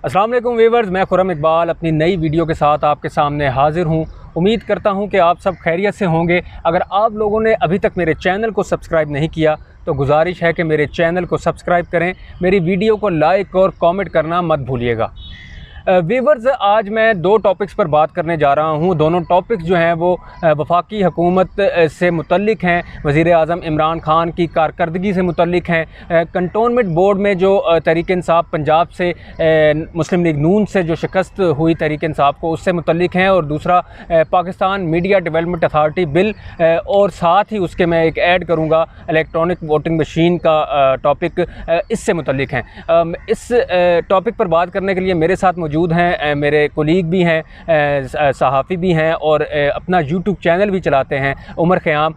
अस्सलाम वालेकुम व्यूअर्स, मैं खुरम इकबाल अपनी नई वीडियो के साथ आपके सामने हाज़िर हूँ। उम्मीद करता हूँ कि आप सब खैरियत से होंगे। अगर आप लोगों ने अभी तक मेरे चैनल को सब्सक्राइब नहीं किया तो गुजारिश है कि मेरे चैनल को सब्सक्राइब करें, मेरी वीडियो को लाइक और कमेंट करना मत भूलिएगा। व्यूअर्स, आज मैं दो टॉपिक्स पर बात करने जा रहा हूँ। दोनों टॉपिक्स जो हैं वो वफाकी हुकूमत से मुतल्लिक हैं, वज़ीर आज़म इमरान ख़ान की कारकर्दगी से मुतल्लिक हैं। कंटोनमेंट बोर्ड में जो तहरीक इंसाफ पंजाब से मुस्लिम लीग नून से जो शिकस्त हुई तहरीक इंसाफ को, उससे मुतल्लिक हैं। और दूसरा Pakistan media development authority bill, और साथ ही उसके मैं एक ऐड करूँगा इलेक्ट्रॉनिक वोटिंग मशीन का टॉपिक, इससे मुतल्लिक हैं। इस टॉपिक पर बात करने के लिए मेरे साथ मौजूद हैं मेरे कोलीग भी हैं, सहाफ़ी भी हैं और अपना यूट्यूब चैनल भी चलाते हैं, उमर ख़याम।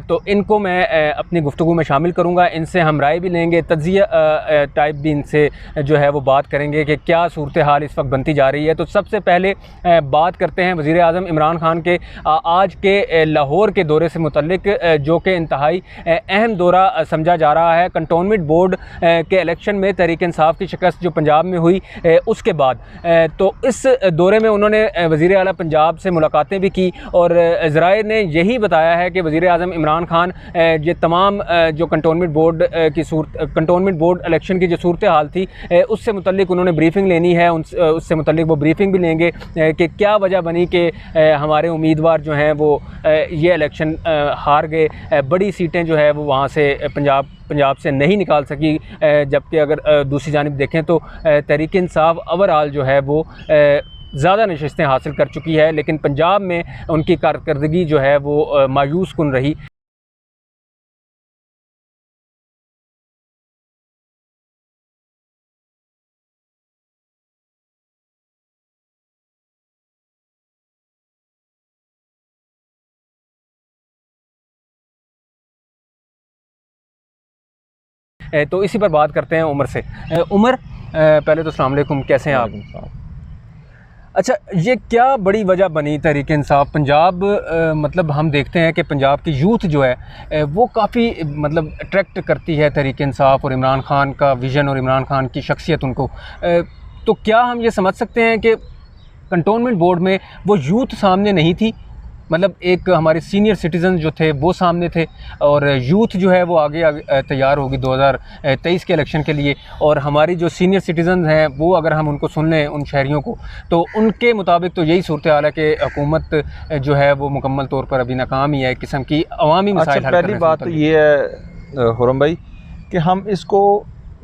तो इनको मैं अपनी गुफ्तगू में शामिल करूँगा, इनसे हम राय भी लेंगे, तज्ज़िया टाइप भी इनसे जो है वो बात करेंगे कि क्या सूरत हाल इस वक्त बनती जा रही है। तो सबसे पहले बात करते हैं वज़ीर आज़म इमरान ख़ान के आज के लाहौर के दौरे से मुतल्लिक, जो कि इंतहाई अहम दौरा समझा जा रहा है। कंटोनमेंट बोर्ड के इलेक्शन में तहरीक इंसाफ की शिकस्त जो पंजाब में हुई, उसके बाद तो इस दौरे में उन्होंने वज़ीर आला पंजाब से मुलाकातें भी की और ज़राए ने यही बताया है कि वज़ीर आज़म इमरान ख़ान ये तमाम जो कंटोनमेंट बोर्ड इलेक्शन की जो सूरत हाल थी, उससे मुतल्लिक उन्होंने ब्रीफिंग लेनी है। उससे मुतल्लिक वो ब्रीफिंग भी लेंगे कि क्या वजह बनी कि हमारे उम्मीदवार जो हैं वो ये इलेक्शन हार गए, बड़ी सीटें जो है वो वहाँ से पंजाब से नहीं निकाल सकी। जबकि अगर दूसरी जानिब देखें तो तहरीक इंसाफ ओवरऑल जो है वो ज़्यादा नशिस्तें हासिल कर चुकी है, लेकिन पंजाब में उनकी कारकर्दगी जो है वो मायूस कुन रही। तो इसी पर बात करते हैं उमर से। उमर, पहले तो अस्सलाम वालेकुम, कैसे हैं आप? अच्छा, ये क्या बड़ी वजह बनी तहरीक इंसाफ पंजाब, मतलब हम देखते हैं कि पंजाब की यूथ जो है वो काफ़ी मतलब अट्रैक्ट करती है तहरीक इंसाफ और इमरान ख़ान का विज़न और इमरान ख़ान की शख्सियत उनको। तो क्या हम ये समझ सकते हैं कि कंटोनमेंट बोर्ड में वो यूथ सामने नहीं थी? मतलब एक हमारे सीनियर सिटीज़न जो थे वो सामने थे और यूथ जो है वो आगे तैयार होगी 2023 के इलेक्शन के लिए। और हमारी जो सीनियर सिटीज़न हैं वो, अगर हम उनको सुन लें, उन शहरियों को, तो उनके मुताबिक तो यही सूरत हाल है कि हुकूमत जो है वो मुकम्मल तौर पर अभी नाकाम ही है, एक किस्म की अवामी मसाइल हल करने से। पहली बात तो ये है खुरम भाई कि हम इसको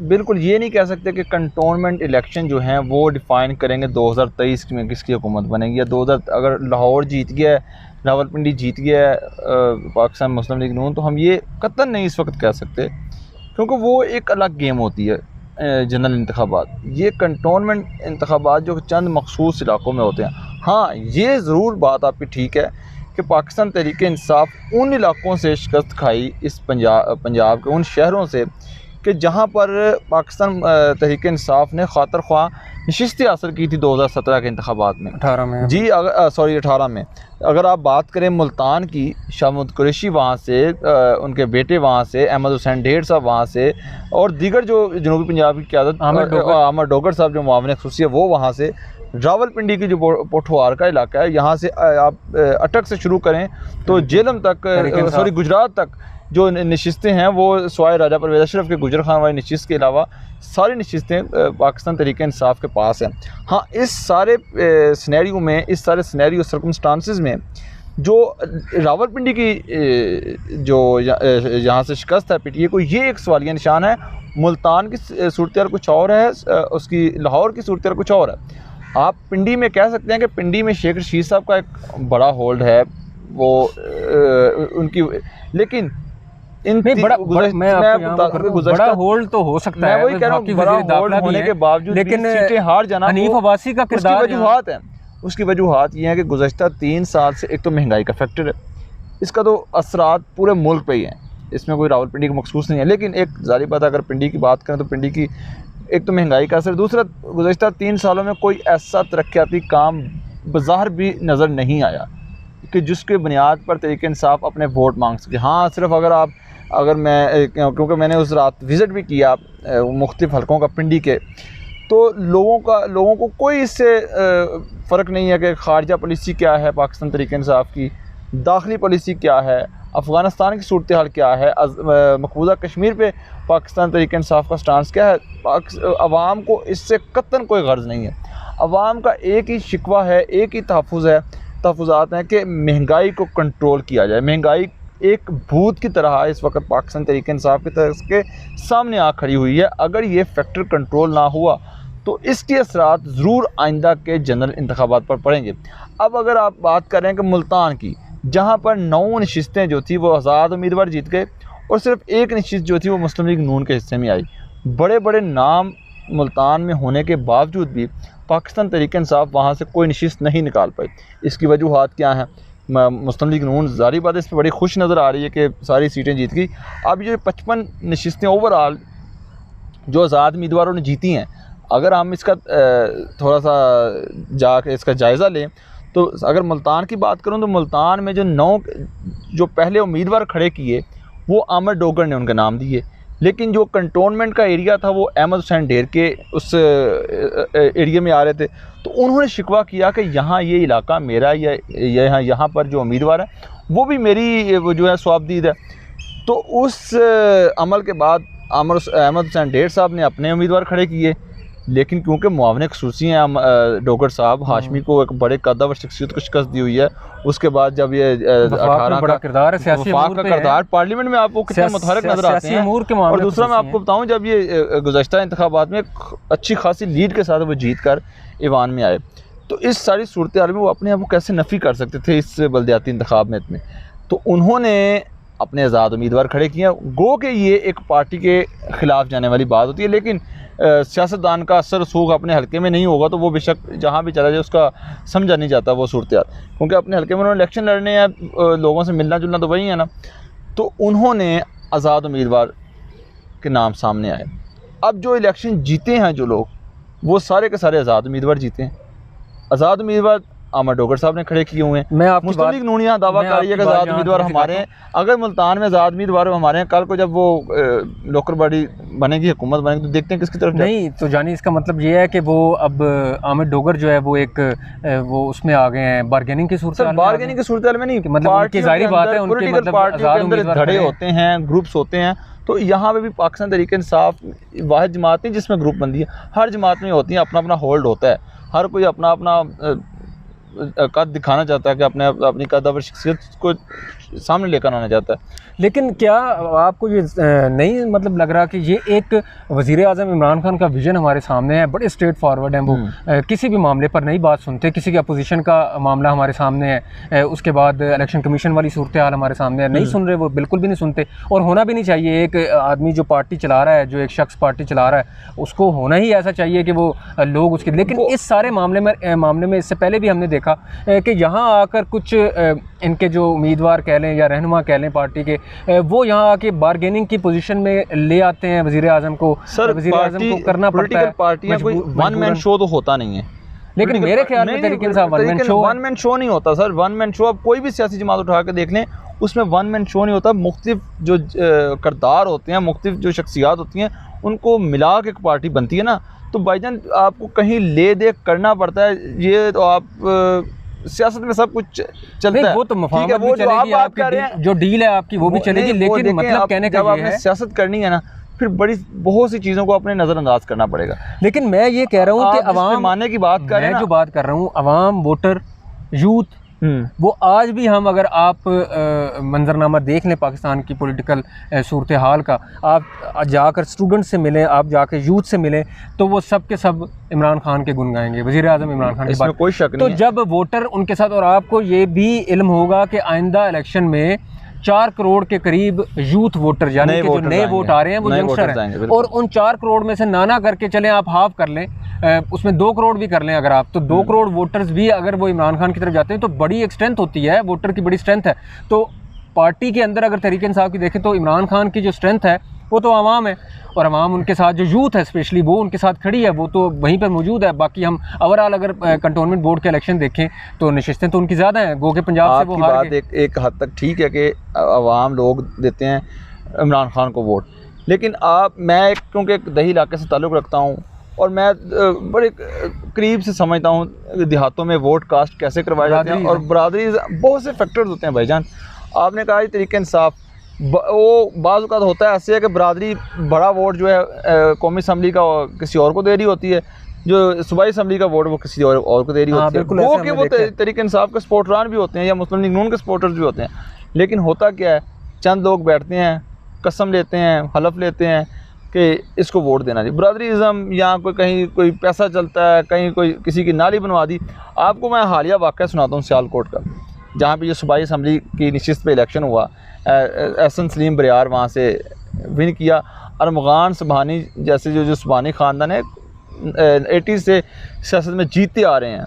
बिल्कुल ये नहीं कह सकते कि कंटोनमेंट इलेक्शन जो हैं वो डिफ़ाइन करेंगे 2023 में किसकी हुकूमत बनेगी, या 2000 अगर लाहौर जीत गया है, रावलपिंडी जीत गया है पाकिस्तान मुस्लिम लीग नून, तो हम ये कतई नहीं इस वक्त कह सकते, क्योंकि वो एक अलग गेम होती है जनरल इंतखाबात। ये कंटोनमेंट इंतखाबात जो चंद मखसूस इलाकों में होते हैं। हाँ, ये ज़रूर बात आपकी ठीक है कि पाकिस्तान तहरीक इंसाफ उन इलाकों से शिकस्त खाई, इस पंजाब के उन शहरों से कि जहाँ पर पाकिस्तान तहरीक इंसाफ ने खातर ख्वाह नशिस्तें हासिल की थी 2017 के इंतखाबात में, 18 में जी, 18 में। अगर आप बात करें मुल्तान की, शामुद कुरैशी वहाँ से, उनके बेटे वहाँ से, अहमद हुसैन ढेर साहब वहाँ से, और दीगर जो जनूबी पंजाब की क़यादत अहमद डोगर साहब जो मुआविन ख़ुसूसी है वो वहाँ से, रावलपिंडी की जो पोठवार का इलाका है, यहाँ से आप अटक से शुरू करें तो जेलम तक, गुजरात तक जो नशिस्तें हैं वो स्वाय राजा परवेज़ अशरफ के गुजर खान वाली नशिस्त के अलावा सारी नशिस्तें पाकिस्तान तहरीक इंसाफ के पास हैं। हाँ, इस सारे सिनेरियो में, इस सारे सिनेरियो सर्कमस्टांसिस में जो रावलपिंडी की जो यहाँ से शिकस्त है पीटीए को, ये एक सवालिया निशान है। मुल्तान की सूरत हाल कुछ और है, उसकी लाहौर की सूरत हाल कुछ और है। आप पिंडी में कह सकते हैं कि पिंडी में शेख रशीद साहब का एक बड़ा होल्ड है, वो उनकी, लेकिन इन बड़ा होल्ड तो हो सकता है, वही कह रहा हूं, बड़ा होल्ड होने के बावजूद लेकिन सीटें हार जाना, हनीफ अब्बासी का किरदार, वजूहात है। उसकी वजूहात ये है कि गुज़श्ता 3 साल से एक तो महंगाई का फैक्टर है, इसका तो असरात पूरे मुल्क पे ही हैं, इसमें कोई रावलपिंडी का मखसूस नहीं है। लेकिन एक ज़ाहिर बात है, अगर पिंडी की बात करें तो पिंडी की एक तो महंगाई का असर, दूसरा गुज़श्ता 3 सालों में कोई ऐसा तरक्याती काम बज़ाहिर भी नज़र नहीं आया कि जिसके बुनियाद पर तहरीक इंसाफ अपने वोट मांग सके। हाँ, सिर्फ अगर मैं, क्योंकि मैंने उस रात विज़िट भी किया मुख्तलिफ़ हलकों का पिंडी के, तो तो लोगों को कोई इससे फ़र्क नहीं है कि खारजा पॉलिसी क्या है पाकिस्तान तहरीक इंसाफ की, दाखिली पॉलिसी क्या है, अफ़गानिस्तान की सूरत हाल क्या है, मकबूजा कश्मीर पे पाकिस्तान तहरीक इंसाफ का स्टांस क्या है। अवाम को इससे कतन कोई गर्ज़ नहीं है। अवाम का एक ही शिकवा है, एक ही तहफ़्फ़ुज़ात हैं कि महंगाई को कंट्रोल किया जाए। महंगाई एक भूत की तरह इस वक्त पाकिस्तान तहरीक इंसाफ की तरफ के सामने आ खड़ी हुई है। अगर ये फैक्टर कंट्रोल ना हुआ तो इसके असरात ज़रूर आइंदा के जनरल इंतखाबात पर पड़ेंगे। अब अगर आप बात कर रहे हैं कि मुल्तान की, जहाँ पर 9 नशिस्तें जो थी वो आज़ाद उम्मीदवार जीत गए और सिर्फ एक नशिस्त जो थी वो मुस्लिम लीग नून के हिस्से में आई। बड़े बड़े नाम मुल्तान में होने के बावजूद भी पाकिस्तान तहरीक इंसाफ वहाँ से कोई नशिस्त नहीं निकाल पाई। इसकी वजूहात क्या हैं? मुस्लिम लीग नून ज़ाहिर बात है इस पर बड़ी खुश नज़र आ रही है कि सारी सीटें जीत गई। अब ये 55 नशिस्तें ओवरऑल जो आज़ाद उम्मीदवारों ने जीती हैं, अगर हम इसका थोड़ा सा जाके इसका जायज़ा लें तो अगर मुल्तान की बात करूं तो मुल्तान में जो 9 जो पहले उम्मीदवार खड़े किए वो आमिर डोगर ने उनके नाम दिए, लेकिन जो कंटोनमेंट का एरिया था वो अहमद हुसैन ढेर के उस एरिया में आ रहे थे। तो उन्होंने शिकवा किया कि यहाँ ये इलाका मेरा, या यहाँ पर जो उम्मीदवार है वो भी मेरी वो जो है स्वाबदीद है। तो उस अमल के बाद अहमद हुसैन ढेर साहब ने अपने उम्मीदवार खड़े किए, लेकिन क्योंकि मुआविन खसूसी हैं डोगर साहब, हाशमी को एक बड़े कद्दावर शख्सियत को शिकस्त दी हुई है। उसके बाद जब ये 18 का किरदार पार्लियामेंट में आपको कितने मुतहरक नजर आते हैं। और दूसरा मैं आपको बताऊं, जब ये गुज़श्ता इंतखाबात में अच्छी खासी लीड के साथ वो जीत कर ईवान में आए, तो इस सारी सूरत हाल में वो अपने आप को कैसे नफ़ी कर सकते थे इस बल्दियाती इंतखाब में। तो उन्होंने अपने आज़ाद उम्मीदवार खड़े किए। गो कि ये एक पार्टी के ख़िलाफ़ जाने वाली बात होती है, लेकिन सियासतदान का असर रसूख अपने हल्के में नहीं होगा तो वो बेशक जहाँ भी चला जाए उसका समझा नहीं जाता वो सूरत हाल, क्योंकि अपने हल्के में उन्होंने इलेक्शन लड़ने हैं, लोगों से मिलना जुलना तो वही है ना। तो उन्होंने आज़ाद उम्मीदवार के नाम सामने आए। अब जो इलेक्शन जीते हैं जो लोग, वो सारे के सारे आज़ाद उम्मीदवार जीते हैं। आज़ाद उम्मीदवार आमिर डोगर साहब ने खड़े किए हुए हैं। मुस्लिम लीग नून यहाँ दावा कर रही है कि आज़ाद उम्मीदवार हमारे हैं। अगर मुल्तान में आज़ाद उम्मीदवार हमारे हैं, कल को जब वो लोकल बॉडी बनेगी, हुकूमत बनेगी, तो देखते हैं किसकी तरफ नहीं। तो जानी इसका मतलब ये है कि वो अब आमिर डोगर जो है वो एक वो उसमें आ गए हैं बार्गेनिंग की सूरत हाल। बार्गेनिंग की सूरत हाल में नहीं, मतलब उनकी ज़ाहिर बात है, उनके मतलब पार्टियों के अंदर धड़े होते हैं, ग्रुप्स होते हैं। तो यहाँ पे भी पाकिस्तान तहरीक इंसाफ वाहिद जमात नहीं जिसमें ग्रुप बंदी है। हर जमात में होती है, अपना अपना होल्ड होता है, हर कोई अपना अपना कद दिखाना चाहता है कि अपनी कदावर शख्सियत को सामने लेकर आना चाहता है। लेकिन क्या आपको ये नहीं मतलब लग रहा कि ये एक वज़ीर आज़म इमरान खान का विज़न हमारे सामने है, बड़े स्ट्रेट फॉरवर्ड हैं वो, किसी भी मामले पर नई बात सुनते, किसी की अपोजिशन का मामला हमारे सामने है, उसके बाद इलेक्शन कमीशन वाली सूरत हाल हमारे सामने है, नहीं सुन रहे, वो बिल्कुल भी नहीं सुनते। और होना भी नहीं चाहिए। एक आदमी जो पार्टी चला रहा है, जो एक शख्स पार्टी चला रहा है, उसको होना ही ऐसा चाहिए कि वो लोग उसके, लेकिन इस सारे मामले में इससे पहले भी हमने देखा कि यहाँ आकर कुछ इनके जो उम्मीदवार कह लें या रहनुमा कह लें पार्टी के, वो यहाँ आके बार्गेनिंग की पोजीशन में ले आते हैं वज़ीर आज़म को। सर, वज़ीर आज़म को करना पड़ता है। पार्टियां कोई वन मैन शो तो होता नहीं है, लेकिन मेरे ख्याल में तरीके से वन मैन शो नहीं होता सर। वन मैन शो आप कोई भी सियासी जमात उठा के देख लें, उसमें वन मैन शो नहीं होता। मुख्तलिफ जो किरदार होते हैं, मुख्तलिफ जो शख्सियात होती हैं, उनको मिला के एक पार्टी बनती है ना। तो भाईजान आपको कहीं ले दे करना पड़ता है। ये तो आप सियासत में सब कुछ चलता है, वो तो मफाहमत भी चलेगी, आपकी जो डील है आपकी वो भी चलेगी, लेकिन मतलब कहने का ये है सियासत करनी है ना, फिर बहुत सी चीज़ों को अपने नज़रअंदाज करना पड़ेगा। लेकिन मैं ये कह रहा हूँ कि अवाम मानने की बात कर रहे हैं, मैं जो बात कर रहा हूँ अवाम, वोटर, यूथ, वो आज भी हम अगर आप मंजरनामा देख लें पाकिस्तान की पॉलिटिकल सूरत हाल का, आप जाकर स्टूडेंट से मिलें, आप जाकर यूथ से मिलें, तो वो सब के सब इमरान खान के गुन गाएंगे, वज़ीर आज़म इमरान खान की बात, कोई शक नहीं है। तो जब वोटर उनके साथ, और आपको ये भी इल्म होगा कि आइंदा इलेक्शन में 4 करोड़ के करीब यूथ वोटर, यानी कि जो नए वोट आ रहे हैं वो यंगस्टर हैं, और उन 4 करोड़ में से नाना करके चलें आप हाफ कर लें, उसमें 2 करोड़ भी कर लें अगर आप, तो 2 करोड़ वोटर्स भी अगर वो इमरान खान की तरफ जाते हैं तो बड़ी एक स्ट्रेंथ होती है, वोटर की बड़ी स्ट्रेंथ है। तो पार्टी के अंदर अगर तहरीक इंसाफ की देखें तो इमरान खान की जो स्ट्रेंथ है वो तो आवाम है, और आवाम उनके साथ, जो यूथ है स्पेशली वो उनके साथ खड़ी है, वो तो वहीं पर मौजूद है। बाकी हम ओवरऑल अगर कंटोनमेंट बोर्ड के इलेक्शन देखें तो नशिस्तें तो उनकी ज़्यादा हैं, गो के पंजाब से वो हार गए। एक हद तक ठीक है कि आवाम लोग देते हैं इमरान खान को वोट, लेकिन मैं क्योंकि एक दही इलाके से ताल्लुक़ रखता हूँ, और मैं बड़े करीब से समझता हूँ देहातों में वोट कास्ट कैसे करवाए जाते हैं, और बरादरी बहुत से फैक्टर्स होते हैं भाईजान। आपने कहा तरीके इंसाफ, वो बाज़ औक़ात होता है ऐसे है कि बरादरी बड़ा वोट जो है कौमी असम्बली का किसी और को दे रही होती है, जो सूबाई असम्बली का वोट वो किसी और को दे रही होती है। वो कि वो तरीके इंसाफ के सपोर्टरान भी होते हैं या मुस्लिम लीग नून के सपोर्टर्स भी होते हैं, लेकिन होता क्या है, चंद लोग बैठते हैं, कसम लेते हैं, हलफ लेते हैं कि इसको वोट देना चाहिए। बरादरीज़म यहाँ कहीं कोई पैसा चलता है, कहीं कोई किसी की नाली बनवा दी। आपको मैं हालिया वाक़या सुनाता हूँ सियालकोट का, जहाँ पे ये सूबाई असम्बली की नशिस्त पे इलेक्शन हुआ। एहसन सलीम बरियार वहाँ से विन किया। अरमगान सुबहानी जैसे जो सुबहानी ख़ानदान है 80 से सियासत में जीतते आ रहे हैं,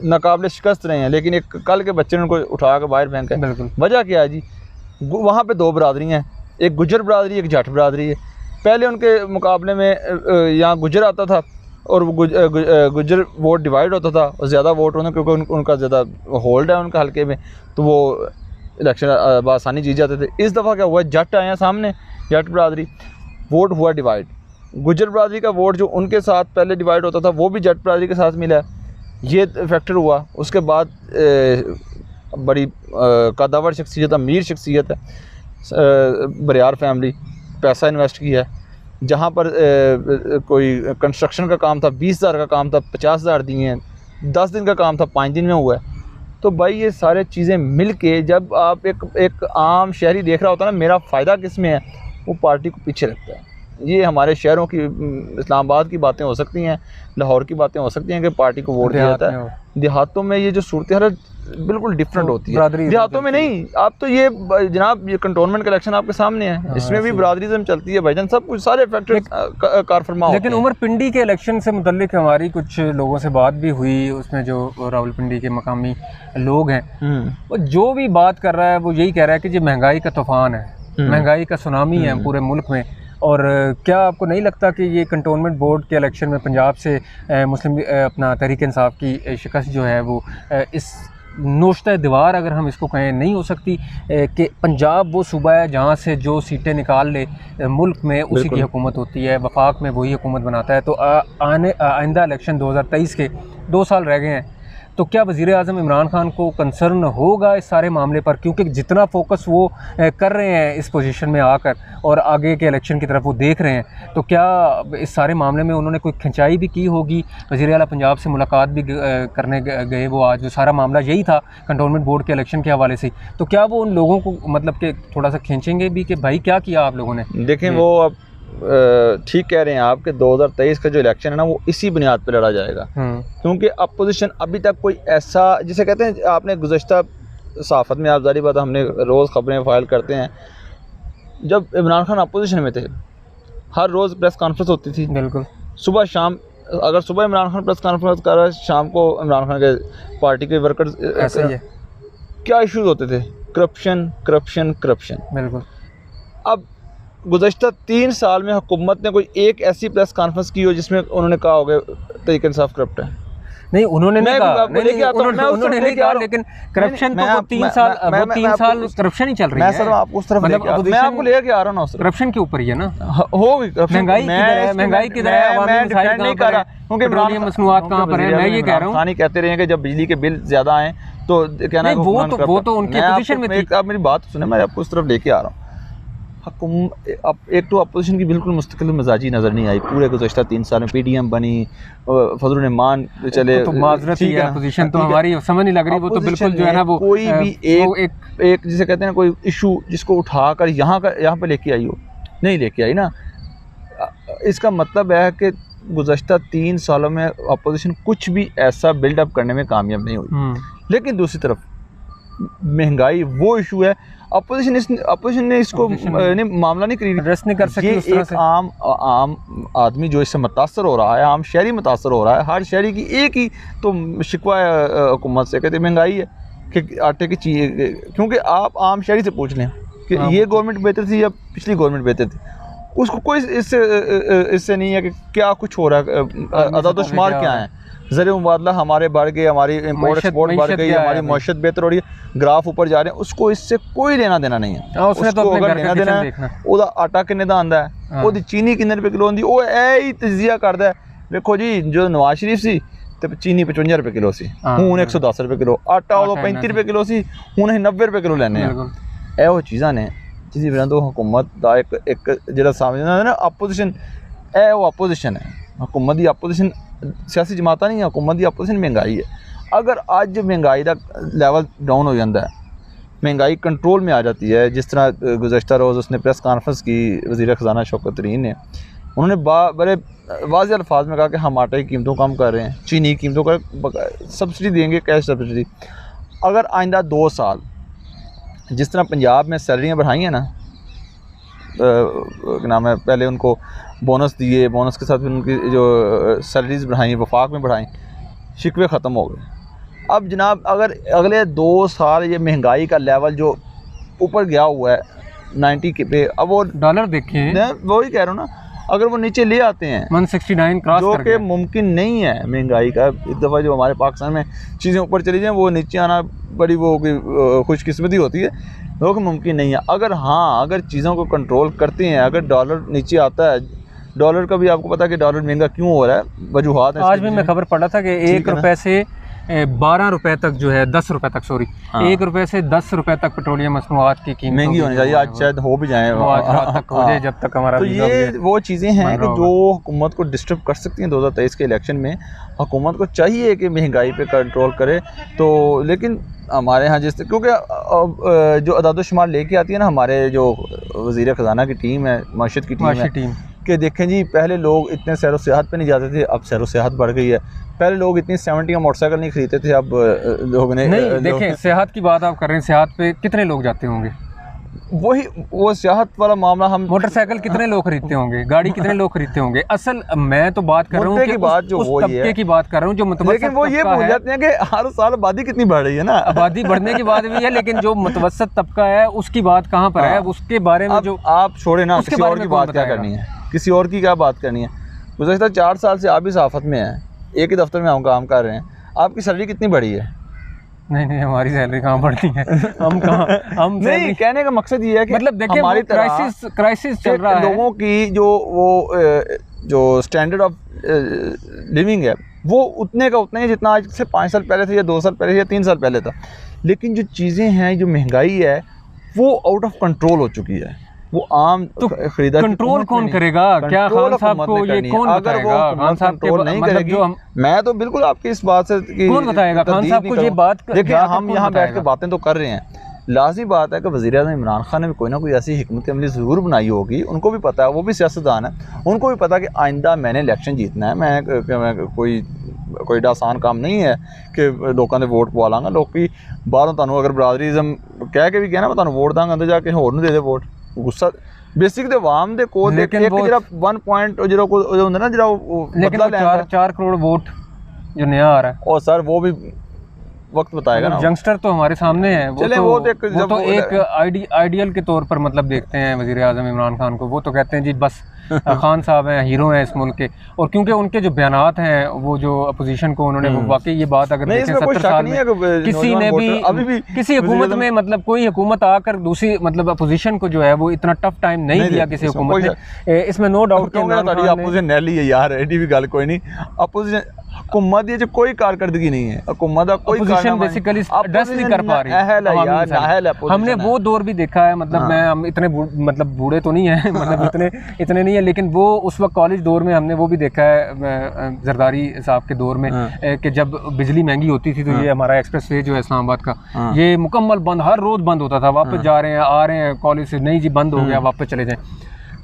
नाकाबिले शिकस्त रहे हैं, लेकिन एक कल के बच्चे ने उनको उठा कर बाहर फेंका। बिल्कुल वजह क्या है जी, वहाँ पे 2 बरादरी हैं, एक गुजर बरादरी एक जाट बरादरी है। पहले उनके मुकाबले में यहाँ गुजर आता था और गुजर वोट डिवाइड होता था और ज़्यादा वोट होने क्योंकि उनका ज़्यादा होल्ड है उनका हल्के में, तो वो इलेक्शन आसानी जीत जाते थे। इस दफ़ा क्या हुआ, जट आए हैं सामने, जट बरादरी, वोट हुआ डिवाइड। गुजर बरादरी का वोट जो उनके साथ पहले डिवाइड होता था वो भी जट बरादरी के साथ मिला है, ये फैक्टर हुआ। उसके बाद बड़ी कदावर शख्सियत, अमीर शख्सियत है बरियार फैमिली, पैसा इन्वेस्ट किया है। जहाँ पर कोई कंस्ट्रक्शन का काम था 20,000 का काम था 50,000 दिए हैं, 10 दिन का काम था 5 दिन में हुआ है। तो भाई ये सारे चीज़ें मिल के जब आप एक आम शहरी देख रहा होता है ना मेरा फ़ायदा किस में है, वो पार्टी को पीछे रखता है। ये हमारे शहरों की, इस्लामाबाद की बातें हो सकती हैं, लाहौर की बातें हो सकती हैं कि पार्टी को वोट दिया जाता है। देहातों में ये जो सूरत हाल बिल्कुल डिफरेंट होती है, देहातों में नहीं। आप तो ये जनाब ये कंटोनमेंट का इलेक्शन आपके सामने है, इसमें भी बरादरीज़म चलती है भाईजान, सब कुछ सारे फैक्टर कार फरमा। लेकिन उमर पिंडी के इलेक्शन से मुतल्लिक हमारी कुछ लोगों से बात भी हुई, उसमें जो रावलपिंडी के मकामी लोग हैं वो जो भी बात कर रहा है वो यही कह रहा है कि ये महंगाई का तूफ़ान है, महंगाई का सुनामी है पूरे मुल्क में। और क्या आपको नहीं लगता कि ये कंटोनमेंट बोर्ड के इलेक्शन में पंजाब से मुस्लिम अपना तहरीक इंसाफ की शिकस्त जो है वो इस नोश्ता दीवार अगर हम इसको कहें नहीं हो सकती कि पंजाब वो सूबा है जहाँ से जो सीटें निकाल ले मुल्क में उसी की हुकूमत होती है, वफाक में वही हुकूमत बनाता है। तो आइंदा इलेक्शन 2023 के 2 साल रह गए हैं, तो क्या वज़ीर आज़म इमरान खान को कंसर्न होगा इस सारे मामले पर, क्योंकि जितना फोकस वो कर रहे हैं इस पोजीशन में आकर और आगे के इलेक्शन की तरफ वो देख रहे हैं, तो क्या इस सारे मामले में उन्होंने कोई खिंचाई भी की होगी? वज़ीर आला पंजाब से मुलाकात भी करने गए वो आज, जो सारा मामला यही था कंटोनमेंट बोर्ड के इलेक्शन के हवाले से, तो क्या वो उन लोगों को मतलब कि थोड़ा सा खींचेंगे भी कि भाई क्या किया आप लोगों ने? देखें वो अब ठीक कह रहे हैं आप कि 2023 का जो इलेक्शन है ना वो इसी बुनियाद पर लड़ा जाएगा, क्योंकि अपोजिशन अभी तक कोई ऐसा, जिसे कहते हैं आपने गुज़श्ता सहाफ़त में, आप ज़ाहिर बात हमने रोज़ ख़बरें फाइल करते हैं, जब इमरान खान अपोजिशन में थे हर रोज़ प्रेस कॉन्फ्रेंस होती थी, बिल्कुल सुबह शाम। अगर सुबह इमरान खान प्रेस कॉन्फ्रेंस कर रहा है, शाम को इमरान खान के पार्टी के वर्कर्स ऐसे ही क्या इश्यूज़ होते थे, करप्शन करप्शन करप्शन। बिल्कुल अब गुज़श्ता 3 साल में हुकूमत ने कोई एक ऐसी प्रेस कॉन्फ्रेंस की हो जिसमें उन्होंने कहा होगा तहरीक इंसाफ करप्ट है? नहीं, उन्होंने नहीं कहा, उन्होंने नहीं कहा, लेकिन करप्शन तो 3 साल करप्शन ही चल रही है। मैं सर आपको उस तरफ मैं आपको लेके आ रहा हूँ, करप्शन के ऊपर ही है ना, होगी महंगाई किधर है, अवामी मसाइल नहीं कर रहा, क्योंकि पेट्रोलियम मसनूआत कहाँ पर है। मैं ये कह रहा हूँ, खानी कहते रहे कि जब बिजली के बिल ज़्यादा आए तो कहना है वो तो उनकी पोजीशन में थी। आप मेरी बात सुने, मैं आपको उस तरफ लेके आ रहा हूँ। एक तो अपोजिशन की बिल्कुल मुस्तकिल मिजाजी नज़र नहीं आई पूरे गुज़श्ता 3 साल में। PDM बनी, फजलुर रहमान चले, तो माजरत ही है, अपोजिशन तो हमारी समझ नहीं लग रही, वो तो बिल्कुल जो है ना वो कोई भी एक जिसे कहते हैं कोई इशू जिसको उठाकर यहाँ पे लेके आई हो, नहीं लेके आई ना। इसका मतलब है कि गुज़श्ता 3 सालों में अपोजिशन कुछ भी ऐसा बिल्डअप करने में कामयाब नहीं हुई। लेकिन दूसरी तरफ महंगाई वो इशू है, अपोजिशन ने इसको मामला नहीं एड्रेस नहीं कर सकी। ये एक आम आदमी जो इससे मुतासर हो रहा है, आम शहरी मुतासर हो रहा है। हर शहरी की एक ही तो शिकवा है हुकूमत से, कहते महंगाई है कि आटे की चीज़, क्योंकि आप आम शहरी से पूछ लें कि ये गवर्नमेंट बेहतर थी या पिछली गवर्नमेंट बेहतर थी, उसको कोई इससे नहीं है कि क्या कुछ हो रहा है, अदाद-ओ-शुमार क्या है, ज़र मुबादला हमारे बढ़ गए, हमारी इम्पोर्ट एक्सपोर्ट बढ़ गई, हमारी मईशत बेहतर हो रही है, ग्राफ ऊपर जा रहे हैं, उसको इससे कोई लेना देना नहीं है। उसने तो अपने घर का किचन देखना, ਉਹਦਾ ਆਟਾ ਕਿੰਨੇ ਦਾ ਆਂਦਾ ਹੈ, ਉਹਦੀ ਚੀਨੀ ਕਿੰਨੇ ਰੁਪਏ ਕਿਲੋ ਹੁੰਦੀ, ਉਹ ਇਹ ਹੀ ਤਜਜ਼ੀਆ ਕਰਦਾ ਹੈ। ਵੇਖੋ ਜੀ ਜਦੋਂ ਨਵਾਜ਼ ਸ਼ਰੀਫ ਸੀ ਤੇ ਚੀਨੀ 55 ਰੁਪਏ ਕਿਲੋ ਸੀ, ਹੁਣ 110 ਰੁਪਏ ਕਿਲੋ, ਆਟਾ ਉਦੋਂ 35 ਰੁਪਏ ਕਿਲੋ ਸੀ, ਹੁਣ ਅਸੀਂ 90 ਰੁਪਏ ਕਿਲੋ ਲੈਂਦੇ ਆ। ਇਹੋ ਚੀਜ਼ਾਂ ਨੇ ਜਿਹਦੀ ਵਜ੍ਹਾ ਤੋਂ ਹਕੂਮਤ ਦਾ ਇੱਕ ਜਿਹੜਾ ਸਮਝਦਾ ਨਾ ਆਪੋਜੀਸ਼ਨ, ਇਹ ਉਹ ਆਪੋਜੀਸ਼ਨ ਹੈ। ਹਕੂਮਤ ਦੀ ਆਪੋਜੀਸ਼ਨ ਸਿਆਸੀ ਜਮਾਤਾਂ ਨਹੀਂ, ਹਕੂਮਤ ਦੀ ਆਪੋਜੀਸ਼ਨ ਮਹਿੰਗਾਈ ਹੈ। अगर अज महंगाई का लैवल डाउन हो जाता है, महंगाई कंट्रोल में आ जाती है, जिस तरह गुज़श्ता रोज़ उसने प्रेस कॉन्फ्रेंस की वज़ीर ख़ज़ाना शौकत तरीन ने, उन्होंने बड़े वाज़ेह अल्फाज में कहा कि हम आटे की कीमतों कम कर रहे हैं, चीनी की कीमतों का सब्सिडी देंगे, कैश सब्सिडी। अगर आइंदा 2 साल जिस तरह पंजाब में सैलरियाँ बढ़ाई हैं ना, क्या नाम है, पहले उनको बोनस दिए, बोनस के साथ उनकी जो सैलरीज बढ़ाई, वफाक में बढ़ाई, शिकवे ख़त्म हो गए। अब जनाब अगर अगले 2 साल ये महंगाई का लेवल जो ऊपर गया हुआ है 90 के पे, अब वो डॉलर देखें, वही कह रहा हूँ ना, अगर वो नीचे ले आते हैं 169 क्रॉस जो कि मुमकिन नहीं है महंगाई का। एक दफ़ा जो हमारे पाकिस्तान में चीज़ें ऊपर चली जाएँ, वो नीचे आना बड़ी वो खुशकिस्मती होती है, वो मुमकिन नहीं है। अगर अगर चीज़ों को कंट्रोल करते हैं, अगर डॉलर नीचे आता है, डॉलर का भी आपको पता है कि डॉलर महंगा क्यों हो रहा है, वजूहात है। आज भी मैं खबर पढ़ा था कि 1 रुपये से 12 रुपए तक जो है 10 रुपए तक, सॉरी 1 रुपये से 10 रुपए तक पेट्रोलियम मसनूआत की कीमत महंगी होनी चाहिए। आज शायद हो भी जाए, आज रात तक हो जाए, जब तक हमारा। तो ये वो चीज़ें हैं कि जो हुकूमत को डिस्टर्ब कर सकती हैं 2023 के इलेक्शन में। हुकूमत को चाहिए कि महंगाई पे कंट्रोल करे, तो लेकिन हमारे यहाँ जिस, क्योंकि जो अदाद-ओ-शुमार लेके आती है ना हमारे जो वज़ीर ख़ज़ाना की टीम है, मईशत की टीम है, कि देखें जी पहले लोग इतने सैर व सियाहत पे नहीं जाते थे, अब सैर व सियाहत बढ़ गई है। पहले लोग इतनी 70 का मोटरसाइकिल नहीं खरीदते थे, अब लोग ने नहीं। देखें सियाहत की बात आप कर रहे हैं, सियाहत पे कितने लोग जाते होंगे, वही वो सियाहत वाला मामला। हम मोटरसाइकिल कितने लोग खरीदते होंगे, गाड़ी कितने लोग खरीदते होंगे। असल मैं तो बात कर रहा हूँ कि बात जो वो तबके की बात कर रहा हूँ जो मुतवस्सित, लेकिन वो ये भूल जाते हैं कि हर साल आबादी कितनी बढ़ रही है ना। आबादी बढ़ने की बात भी है, लेकिन जो मुतवस्सित तबका है उसकी बात कहाँ पर है, उसके बारे में जो आप छोड़े ना, किसी और की बात क्या करनी है, किसी और की क्या बात करनी है। गुज़श्ता 4 साल से आप भी सहाफ़त में हैं, एक ही दफ्तर में हम काम कर रहे हैं, आपकी सैलरी कितनी बढ़ी है? नहीं हमारी सैलरी कहाँ बढ़ती है, हम कहाँ, हम नहीं, कहने का मकसद ये है कि मतलब देखिए हमारी क्राइसिस चल रहा है, लोगों की जो स्टैंडर्ड ऑफ लिविंग है वो उतने का उतना ही जितना आज से 5 साल पहले था, या 2 साल पहले, या 3 साल पहले था। लेकिन जो चीज़ें हैं, जो महंगाई है, वो आउट ऑफ कंट्रोल हो चुकी है। वो आम तो खरीदार कंट्रोल कौन करेगा? क्या खान साहब को ये कौन बताएगा? खान साहब कंट्रोल नहीं करेगी। मैं तो बिल्कुल आपकी इस बात से कौन बताएगा खान साहब को ये बात? देखिए हम यहाँ बैठ के बातें तो कर रहे हैं, लाज़मी बात है कि वज़ीर-ए-आज़म इमरान खान ने भी कोई ना कोई ऐसी हिकमत अमली ज़रूर बनाई होगी। उनको भी पता है, वो भी सियासतदान है, उनको भी पता है कि आइंदा मैंने इलेक्शन जीतना है। मैं कोई आसान काम नहीं है कि लोगों ने वोट पवा लाँगा। लोग की बाहरों तुहानू अगर बरादरीज़म कह के भी कहना मैं तुहानू वोट दांगा, अंदर जाके होर नूं दे दे वोट। गुस्सा बेसिक ते आवाम दे कोल एक जरा 1.0 को जो होंदा ना जरा वो बदला लेंदा 4 करोड़ वोट जो नया आ रहा है, और सर वो भी वक्त बताएगा ना। यंगस्टर तो हमारे सामने है, वो तो एक आइडियल के तौर पर मतलब देखते हैं वज़ीर-ए-आज़म इमरान खान को। वो तो कहते हैं जी बस खान साहब हैं, हीरो हैं इस मुल्क के। और क्योंकि उनके जो बयानात हैं, वो जो अपोजिशन को उन्होंने, वो वाकई ये बात अगर देखें 70 साल में किसी ने भी किसी हुकूमत में, मतलब कोई हुकूमत आकर दूसरी मतलब अपोजिशन को जो है वो इतना टफ टाइम नहीं दिया किसी हुकूमत ने, इसमें नो डाउट। अपोजिशन नैली है यार, एडी भी गल कोई नहीं। अपोजिशन हुकूमत ये कोई कारकर्दगी नहीं है, हुकूमत का कोई अपोजिशन बेसिकली एड्रेस नहीं कर पा रही। हमने वो दौर भी देखा है, मतलब हम इतने मतलब बूढ़े तो नहीं है, मतलब इतने नहीं है, लेकिन वो उस वक्त कॉलेज दौर में हमने वो भी देखा है जरदारी साहब के दौर में कि जब बिजली महंगी होती थी तो ये हमारा एक्सप्रेस वे जो है इस्लामाबाद का, ये मुकम्मल बंद, हर रोज़ बंद होता था। वापस जा रहे हैं, आ रहे हैं कॉलेज से, नहीं जी बंद हो गया, वापस चले जाएं।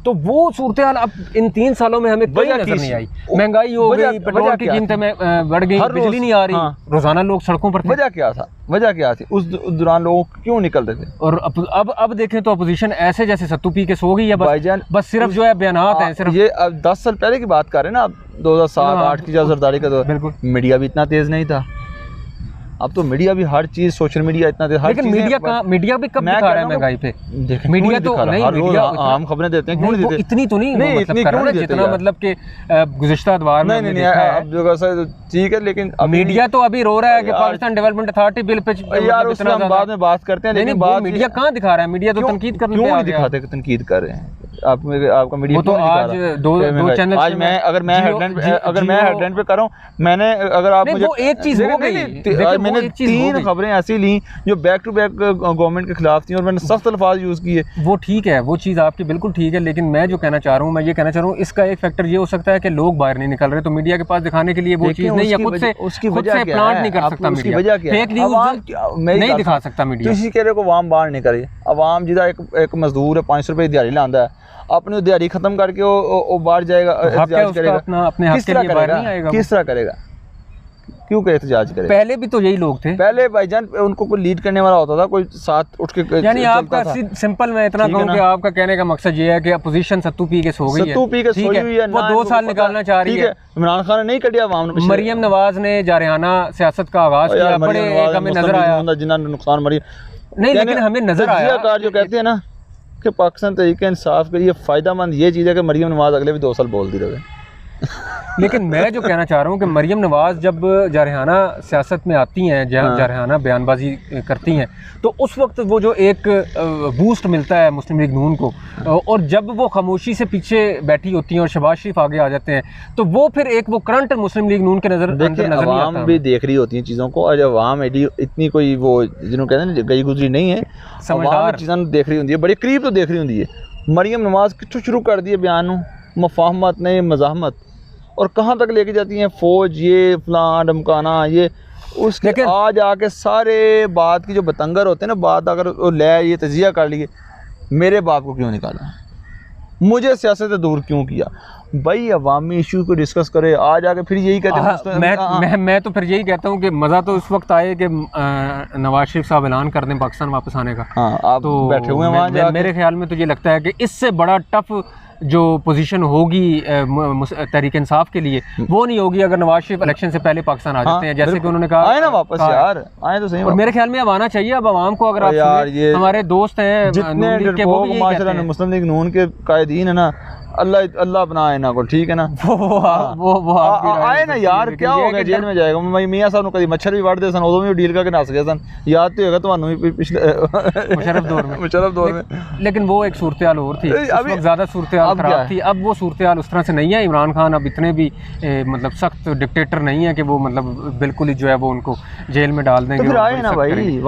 तो वो सूरत हाल अब इन 3 सालों में हमें कोई नजर नहीं आई। महंगाई हो गई, पेट्रोल की कीमतें बढ़ गई, बिजली नहीं आ रही, रोजाना लोग सड़कों पर थे। वजह क्या था? वजह क्या थी? उस दौरान लोग क्यों निकल रहे थे? और अब देखें तो अपोजिशन ऐसे जैसे सत्तू पी के सो गई है बस सिर्फ जो है बयानात हैं सिर्फ। ये अब 10 साल पहले की बात कर रहे हैं ना, आप 2007-8 की जरदारी का दौर, बिल्कुल मीडिया भी इतना तेज नहीं था। अब तो मीडिया भी हर चीज़, सोशल मीडिया इतना हर लेकिन मीडिया भी कब दिखा रहा है महंगाई पे? मीडिया तो नहीं, मीडिया आम खबरें देते हैं, क्यों नहीं देते? इतनी तो नहीं इतनी क्यों नहीं देते जितना मतलब कि गुज़िश्ता अखबार में नहीं अब जो ठीक है, लेकिन मीडिया तो अभी रो रहा है कि Pakistan development authority bill pay यार उसमें हम बाद में बात करते हैं, लेकिन मीडिया कहाँ दिखा रहा है? मीडिया तो तनकीद करने पे आ गया। दिखाते, तनकीद कर रहे हैं आपका मीडिया तो आज दो चैनल, आज मैं अगर मैं हेडलाइन पे कर रहा हूँ, मैंने अगर आप मुझे वो एक चीज हो गई, मैंने 3 खबरें ऐसी ली जो बैक टू बैक गवर्नमेंट के खिलाफ थी और मैंने सख्त अल्फाज यूज किए। वो ठीक है, वो चीज़ आपकी बिल्कुल ठीक है, लेकिन मैं जो कहना चाह रहा हूँ, मैं ये कहना चाह रहा हूँ, इसका एक फैक्टर ये हो सकता है कि लोग बाहर नहीं निकल रहे, तो मीडिया के पास दिखाने के लिए वो चीज़ नहीं है, खुद से प्लांट नहीं कर सकता मीडिया, फेक न्यूज़ नहीं दिखा सकता मीडिया। किसी कह रहे को आवाम बाहर नहीं करे, आवाम जिदा एक मजदूर है 500 रुपये दिहाड़ी लाता है, अपनी दिहाड़ी खत्म करके वो बाहर जाएगा, एहतजाज करेगा, किस तरह करेगा? क्यों करे एहतजाज करे? पहले भी तो यही लोग थे, पहले भाईजान उनको कोई लीड करने वाला होता था, कोई साथ उठ के, यानी आपका सिंपल मैं इतना कहूँ कि आपका कहने का मकसद ये है कि अपोजिशन सत्तू पी के सो गई है, वो 2 साल निकालना चाह रही है। इमरान खान ने नहीं कटिया, मरियम नवाज ने जारहाना सियासत का आगाज किया, बड़े एक हमें नजर आया, जिन्होंने नुकसान मरी नहीं, लेकिन हमें नजर आया जो कहते हैं ना कि पाकिस्तान तरीके इंसाफ के लिए फ़ायदेमंद ये चीज़ है कि मरियम नवाज अगले भी 2 साल बोलती रहे। लेकिन मैं जो कहना चाह रहा हूँ कि मरियम नवाज जब जारहाना सियासत में आती हैं, जारहाना बयानबाजी करती हैं, तो उस वक्त वो जो एक बूस्ट मिलता है मुस्लिम लीग नून को, और जब वो खामोशी से पीछे बैठी होती हैं और शहबाज शरीफ आगे आ जाते हैं, तो वो फिर एक वो करंट मुस्लिम लीग नून के नज़र अवाम भी देख रही होती है चीज़ों को, और अवाम इतनी कोई वो जिन्होंने कहते हैं गई गुजरी नहीं है, समझदार चीज़ें देख रही होती है, बड़े करीब तो देख रही होती है। मरियम नवाज कितों शुरू कर दिए बयान, मफाहमत नहीं मज़ाहमत, और कहाँ तक लेके जाती हैं फौज, ये फलां धमकाना, ये उसके आज आके सारे बात की जो बतंगर होते हैं ना, बात अगर वो ले ये तजिया कर लिए, मेरे बाप को क्यों निकाला, मुझे सियासत से दूर क्यों किया? भाई अवामी इशू को डिस्कस करे, आज आके फिर यही कहते हैं। मैं तो फिर यही कहता हूँ कि मज़ा तो उस वक्त आए कि नवाज शरीफ साहब ऐलान कर दें पाकिस्तान वापस आने का। आप तो बैठे हुए हैं वहाँ, मेरे ख्याल में तो ये लगता है कि इससे बड़ा टफ जो पोजीशन होगी तहरीक इंसाफ के लिए, वो नहीं होगी अगर नवाज शरीफ इलेक्शन से पहले पाकिस्तान आ जाते हैं, जैसे कि उन्होंने कहा आए ना वापस यार, आए तो सही। और मेरे ख्याल में अब आना चाहिए। अब आवाम को अगर आप हमारे दोस्त हैं जितने मुस्लिम लीग नून के कायदीन है ना, अल्लाह बनाए ना को, ठीक है ना, वो आए ना यार, क्या हो गया जेल में जाएगा। मियां साहब कभी मच्छर भी वड़ दे सन, उदों भी डील करके नस गए सन, याद तो होगा तुम्हारे पिछले मुशर्रफ दौर में। लेकिन वो एक सूरत हाल और थी, ज़्यादा सूरत हाल खराब थी। अब वो सूरत हाल उस तरह से नहीं है। इमरान खान अब इतने भी मतलब सख्त डिक्टेटर नहीं है कि वो मतलब बिल्कुल ही जो है वो उनको जेल में डाल देंगे।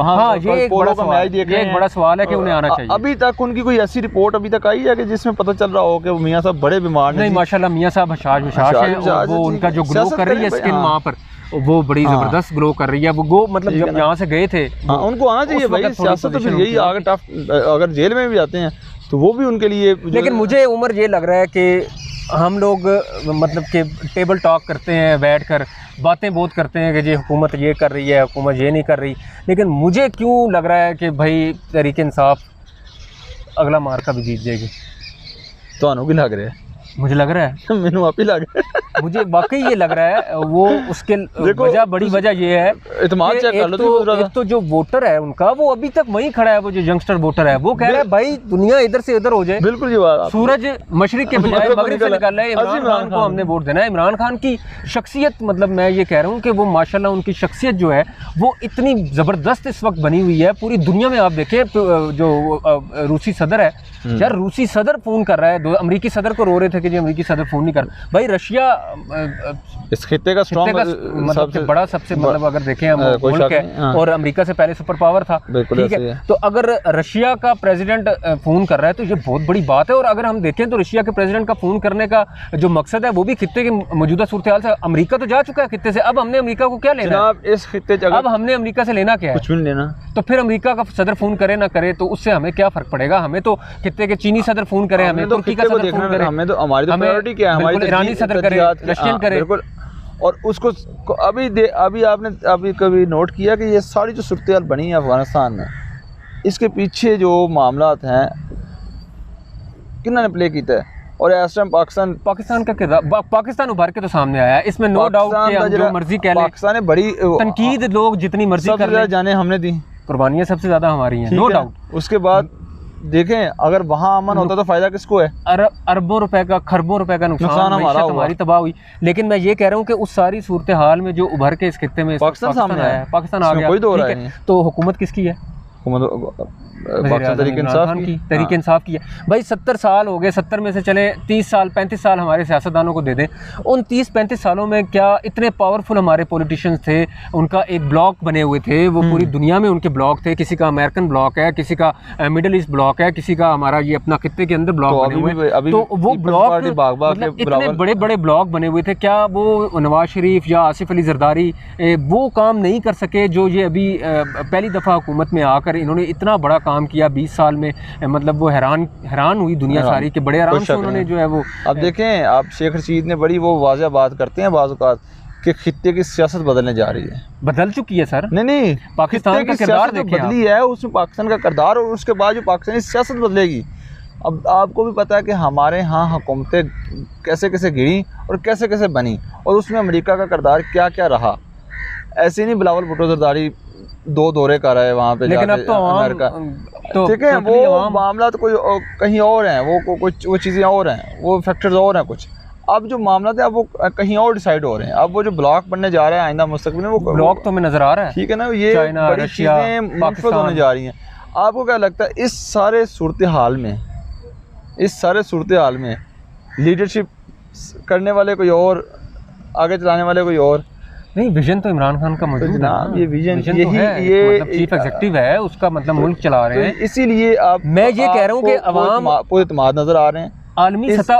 हाँ, ये एक बड़ा सवाल है कि उन्हें आना चाहिए। अभी तक उनकी कोई ऐसी रिपोर्ट अभी तक आई है कि जिसमें पता चल रहा हो कि मियां साहब बड़े बीमार नहीं? माशाल्लाह मियां साहब हशाश है, वो उनका जो ग्लो कर रही है स्किन वहाँ पर, वो बड़ी जबरदस्त ग्लो कर रही है। वो मतलब जब यहाँ से गए थे, उनको आना चाहिए भाई। सियासत तो फिर यही अगर टफ, अगर जेल में भी जाते हैं तो वो भी उनके लिए। लेकिन मुझे उमर ये लग रहा है कि हम लोग मतलब कि टेबल टॉक करते हैं, बैठ कर बातें बहुत करते हैं कि जी हुकूमत ये कर रही है, हुकूमत ये नहीं कर रही, लेकिन मुझे क्यों लग रहा है कि भाई तहरीक इंसाफ अगला मार्का भी जीत जाएगी। तो की लग रहा है? मुझे लग रहा है मैनू आप ही लग रहा है। मुझे वाकई ये लग रहा है। वो उसके बड़ी वजह ये है, एक तो जो वोटर है उनका, वो अभी तक वहीं खड़ा है। वो जो यंगस्टर वोटर है वो कह रहा है भाई दुनिया इधर से इधर हो जाए। बिल्कुल, सूरज मशरिक के बजाय मगरिब से निकल रहा है। इमरान खान को हमने वोट देना है। इमरान खान की शख्सियत, मतलब मैं ये कह रहा हूँ कि वो माशाल्लाह उनकी शख्सियत जो है वो इतनी ज़बरदस्त इस वक्त बनी हुई है पूरी दुनिया में। आप देखें जो रूसी सदर है यार, रूसी सदर फ़ोन कर रहा है। अमरीकी सदर को रो रहे थे कि जी अमरीकी सदर फ़ोन नहीं कर। भाई रशिया इस खित्ते का स्ट्रॉन्ग मतलब बड़ा सबसे मतलब अगर देखें हम मुल्क है, और अमेरिका से पहले सुपर पावर था, ठीक है। तो अगर रशिया का प्रेसिडेंट फ़ोन कर रहा है तो ये बहुत बड़ी बात है। और अगर हम देखें तो रशिया के प्रेसिडेंट का फ़ोन करने का जो मकसद है वो भी खित्ते की मौजूदा सूरत हाल से। अमेरिका तो जा चुका है खित्ते से, अब हमने अमेरिका को क्या लेना है? इस खित्ते अब हमने अमेरिका से लेना क्या है? कुछ भी नहीं लेना। तो फिर अमेरिका का सदर फ़ोन करे ना करे तो उससे हमें क्या फ़र्क पड़ेगा? हमें तो खित्ते के चीनी सदर फ़ोन करे, हमें तुर्की का सदर फ़ोन करे, हमें तो हमारी तो प्रायोरिटी क्या है? हमारी ईरानी सदर करे, रशियन करे। बिल्कुल। और उसको अभी आपने कभी नोट किया कि ये सारी जो सूरत हाल बनी है अफगानिस्तान में, इसके पीछे जो मामलात हैं किन्होंने प्ले किया है? और इस टाइम पाकिस्तान का किरदार, पाकिस्तान उभर के तो सामने आया है, इसमें नो डाउट कि हम जो मर्जी कह लें, पाकिस्तान ने बड़ी तनकीद लोग जितनी मर्जी कर लें, जाने हमने दी, कुर्बानियां सबसे ज्यादा हमारी हैं, नो डाउट। उसके बाद देखें अगर वहाँ अमन होता तो फायदा किसको है? अरबों रुपए का, खरबों रुपए का नुकसान हमारी तबाह हुई। लेकिन मैं ये कह रहा हूँ कि उस सारी सूरत हाल में जो उभर के इस खित्ते में पाकिस्तान सामने आया, पाकिस्तान आ गया, कोई दो राय नहीं। तो हुकूमत किसकी है? तहरीक इंसाफ की है भाई। 70 साल हो गए, 70 में से चले 30 साल 35 साल हमारे सियासतदानों को दे दें। उन 30-35 सालों में क्या इतने पावरफुल हमारे पॉलिटिशियंस थे, उनका एक ब्लॉक बने हुए थे, वो पूरी दुनिया में उनके ब्लॉक थे। किसी का अमेरिकन ब्लॉक है, किसी का मिडिल ईस्ट ब्लॉक है, किसी का हमारा ये अपना खित्ते के अंदर ब्लॉक बने हुए हैं। तो वो ब्लॉक मतलब इतने बड़े बड़े ब्लॉक बने हुए थे, क्या वो नवाज शरीफ या आसिफ अली जरदारी वो काम नहीं कर सके जो ये अभी पहली दफ़ा हुकूमत में आकर इन्होंने इतना बड़ा काम किया 20 साल में? मतलब वो हैरान हुई दुनिया सारी के बड़े आराम से उन्होंने जो है वो। अब देखें आप, शेख रशीद ने बड़ी वो वाज़ह बात करते हैं बाज़ औक़ात कि खित्ते की सियासत बदलने जा रही है। बदल चुकी है सर। नहीं, पाकिस्तान का किरदार बदली है, उसमें पाकिस्तान का किरदार, और उसके बाद जो पाकिस्तानी सियासत बदलेगी। अब आपको भी पता है कि हमारे यहाँ हुकूमतें कैसे कैसे गिरी और कैसे कैसे बनी, और उसमें अमेरिका का किरदार क्या क्या रहा। ऐसे नहीं बिलावल भुट्टो जरदारी 2 दौरे कर रहे हैं वहाँ पे, लेकिन अब तो अमेरिका, तो ठीक है वो मामला तो कोई कहीं और हैं, वो चीज़ें और हैं, वो फैक्टर्स और हैं कुछ। अब जो मामला थे अब वो कहीं और डिसाइड हो रहे हैं। अब वो जो ब्लॉक बनने जा रहा है आइंदा मुस्तकबिल में, वो ब्लॉक तो हमें नजर आ रहा है, ठीक है ना, ये बड़ी चीज़ें मुनफ़िज़ होने जा रही हैं। आपको क्या लगता है इस सारे सूरत हाल में लीडरशिप करने वाले कोई और, आगे चलाने वाले कोई और? नहीं, विजन तो इमरान खान का मौजूद है ना। ये विजन तो है, ये मतलब चीफ एग्जीक्यूटिव है उसका, मतलब मुल्क चला रहे हैं। इसीलिए मैं ये कह रहा हूँ कि अवाम पूरे इत्मीनान नजर आ रहे हैं।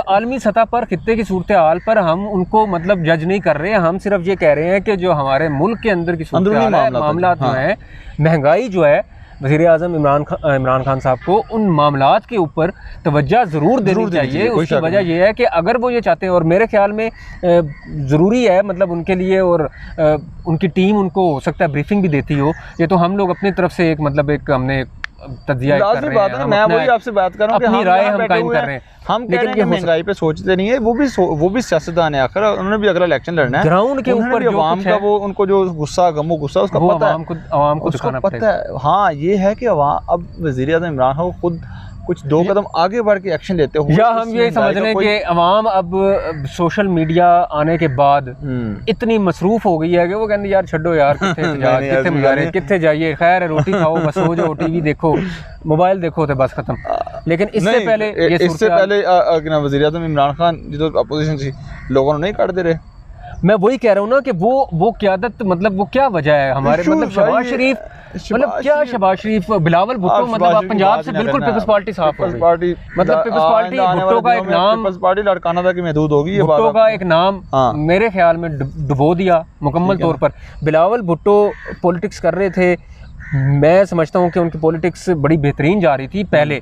आलमी सतह पर खित्ते की सूरत हाल पर हम उनको मतलब जज नहीं कर रहे हैं, हम सिर्फ ये कह रहे हैं कि जो हमारे मुल्क के अंदर की सूरत हाल है, मामला जो है, महंगाई जो है, वज़ीर आज़म इमरान खान साहब को उन मामलात के ऊपर तवज्जो ज़रूर देनी चाहिए। उसकी वजह यह है कि अगर वो ये चाहते हैं, और मेरे ख्याल में ज़रूरी है मतलब उनके लिए, और उनकी टीम उनको हो सकता है ब्रीफिंग भी देती हो। ये तो हम लोग अपनी तरफ से एक मतलब एक हमने तज्जिया कर रहे हैं, मैं वही आपसे बात कर रहा हूं, अपनी राय हम कायम कर रहे हैं। हम कह रहे हैं महंगाई पे सोचते नहीं है, वो भी सियासतदान है, आखिर उन्होंने भी अगला इलेक्शन लड़ना है। ग्राउंड के ऊपर जो आवाम का वो उनको जो गुस्सा उसका पता है, आवाम को दिखाना पता है। हाँ, ये है कि अब वज़ीर आज़म इमरान खान खुद कुछ 2 कदम आगे बढ़ के एक्शन लेते हो, या हम ये समझ लें कि अवाम अब सोशल मीडिया आने के बाद इतनी मसरूफ हो गई है कि वो कहते यार छड्डो यार, कितने जाइए, खैर रोटी खाओ बस, हो जाओ, टीवी देखो, मोबाइल देखो, तो बस खत्म। लेकिन इससे पहले वज़ीर आज़म इमरान खान जो अपोजिशन थी, लोगों ने नहीं काट दे रहे। मैं वही कह रहा हूँ ना कि वो क़यादत, मतलब वो क्या वजह है हमारे, मतलब शहबाज शरीफ, मतलब क्या शहबाज शरीफ, बिलावल भुट्टो, मतलब पंजाब से बिल्कुल पीपल्स पार्टी साफ हो गई। मतलब पीपल्स पार्टी, भुट्टो का एक नाम, पीपल्स पार्टी लड़काना था कि महदूद होगी, भुट्टो का एक नाम मेरे ख्याल में डुबो दिया मुकम्मल तौर पर। बिलावल भुट्टो पॉलिटिक्स कर रहे थे, मैं समझता हूँ कि उनकी पॉलिटिक्स बड़ी बेहतरीन जा रही थी पहले,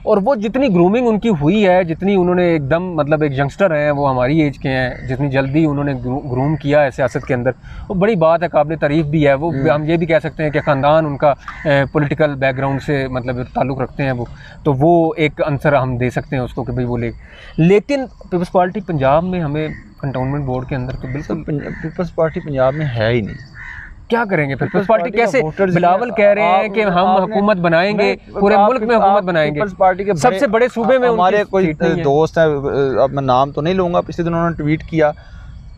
और वो जितनी ग्रूमिंग उनकी हुई है, जितनी उन्होंने एकदम मतलब एक यंगस्टर हैं, वो हमारी एज के हैं, जितनी जल्दी उन्होंने ग्रूम किया है सियासत के अंदर, वो बड़ी बात है, काबिल तारीफ़ भी है। वो हम ये भी कह सकते हैं कि ख़ानदान उनका पॉलिटिकल बैकग्राउंड से मतलब ताल्लुक़ रखते हैं, वो तो वो एक आंसर हम दे सकते हैं उसको कि भाई वो लेकिन पीपल्स पार्टी पंजाब में, हमें कंटोनमेंट बोर्ड के अंदर तो बिल्कुल पीपल्स पार्टी पंजाब में है ही नहीं। क्या करेंगे पीपल्स पार्टी? कैसे बिलावल कह रहे हैं कि हम हुकूमत बनाएंगे, पूरे मुल्क में हुकूमत बनाएंगे, पीपल्स पार्टी के सबसे बड़े सूबे में हमारे कोई दोस्त है, अब मैं नाम तो नहीं लूँगा, पिछले दिन उन्होंने ट्वीट किया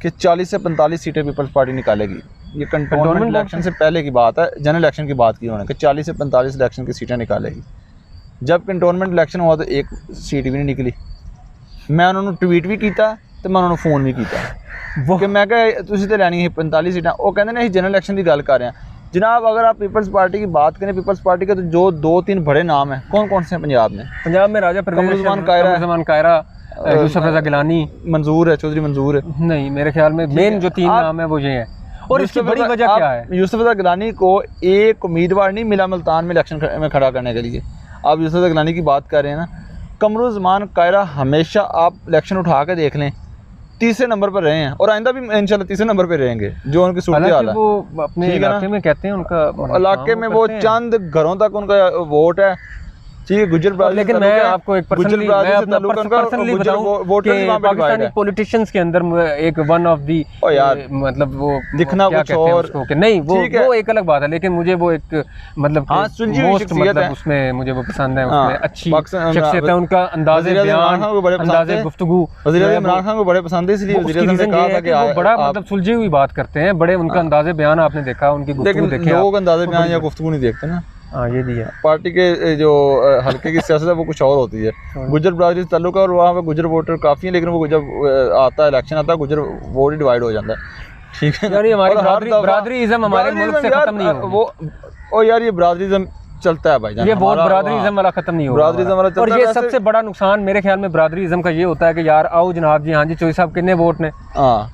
कि 40 से 45 सीटें पीपल्स पार्टी निकालेगी। ये कंटोनमेंट इलेक्शन से पहले की बात है, जनरल इलेक्शन की बात की उन्होंने कि 40 से 45 इलेक्शन की सीटें निकालेगी। जब कंटोनमेंट इलेक्शन हुआ तो 1 सीट भी नहीं निकली। मैं उन्होंने ट्वीट भी किया तो मैं उन्होंने फ़ोन भी किया वो कि मैं क्या तुसी तो लैनी है 45 सीटें, वो कहते हैं जनरल इलेक्शन की गल कर रहे हैं। जनाब अगर आप पीपल्स पार्टी की बात करें, पीपल्स पार्टी के तो जो 2-3 बड़े नाम हैं, कौन कौन से हैं पंजाब में? पंजाब में राजा कमरुज़्ज़मान कायरा, यूसुफ रज़ा गिलानी, मंजूर है, चौधरी मंजूर है। नहीं, मेरे ख्याल में मेन जो 3 नाम है वो ये हैं। और इसकी बड़ी वजह क्या है? यूसुफ रज़ा गिलानी को एक उम्मीदवार नहीं मिला मुल्तान में इलेक्शन में खड़ा करने के लिए। आप यूसुफ रज़ा गिलानी की बात कर रहे हैं ना, कमरुज़्ज़मान कायरा हमेशा आप इलेक्शन उठा के देख लें 3रे नंबर पर रहे हैं, और आइंदा भी इंशाल्लाह 3रे नंबर पर रहेंगे, जो उनकी सूरत हाल है। वो अपने इलाके में कहते हैं, उनका इलाके में वो चंद घरों तक उनका वोट है, ठीक है, गुजर बरादरी, लेकिन मैं आपको एक पर्सनली बताऊं कि पाकिस्तानी पॉलिटिशियंस के अंदर एक वन ऑफ दी मतलब वो दिखना कुछ और कि नहीं, वो एक अलग बात है, लेकिन मुझे वो एक मतलब मोस्ट मतलब उसमें मुझे वो पसंद है, उसमें अच्छी शख्सियत है, उनका अंदाज़े बयान, अंदाज़े गुफ्तगू इमरान खान को बड़े पसंद है, इसलिए वज़ीर आज़म ने कहा था कि वो बड़ा मतलब सुलझी हुई बात करते हैं, बड़े उनका अंदाज़े बयान आपने देखा, उनकी गुफ्तगू देखी, लोग अंदाज़े बयान या गुफ्तगू नहीं देखते ना। हाँ, ये भी है, पार्टी के जो हल्के की सियासत है वो कुछ और होती है। गुजर बरादरी से ताल्लुक है और वहाँ पे गुजर वोटर काफ़ी है, लेकिन वो जब आता है इलेक्शन आता है गुजर वोट ही डिवाइड हो जाता है, ठीक है। यार हमारी बरादरीज़म हमारे मुल्क से खत्म नहीं होगी, वो यार ये बरादरीज़म चलता है भाई जान, ये बहुत बरादरीज़म वाला खत्म नहीं होगा, बरादरीज़म वाला चलता है। और ये सबसे बड़ा नुकसान मेरे ख्याल में बरादरीज़म का ये होता है कि यार आओ जनाब जी, हाँ जी चौधरी साहब कितने वोट ने, हाँ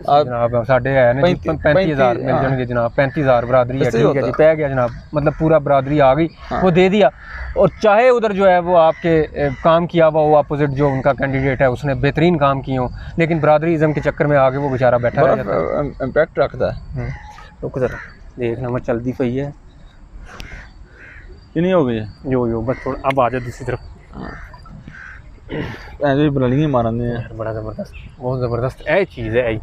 जनाब साढ़े है ना 35,000 मिल जाएंगे जनाब, 35,000 बरादरी है, ठीक है जी, पै गया जनाब, मतलब पूरा बरादरी आ गई, वो दे दिया। और चाहे उधर जो है वो आपके काम किया हुआ हो, अपोजिट जो उनका कैंडिडेट है उसने बेहतरीन काम किए हो, लेकिन बरादरीज़म के चक्कर में आगे वो बेचारा बैठा रह जाता है, इम्पैक्ट रखता है। रुक जरा देखना, मैं चलती पई है ये नहीं हो गई है, यो बस थोड़ा अब आ जाए दूसरी तरफ, ऐसे बरलिंग मारने हैं, बड़ा ज़बरदस्त, बहुत ज़बरदस्त ऐ चीज़ है।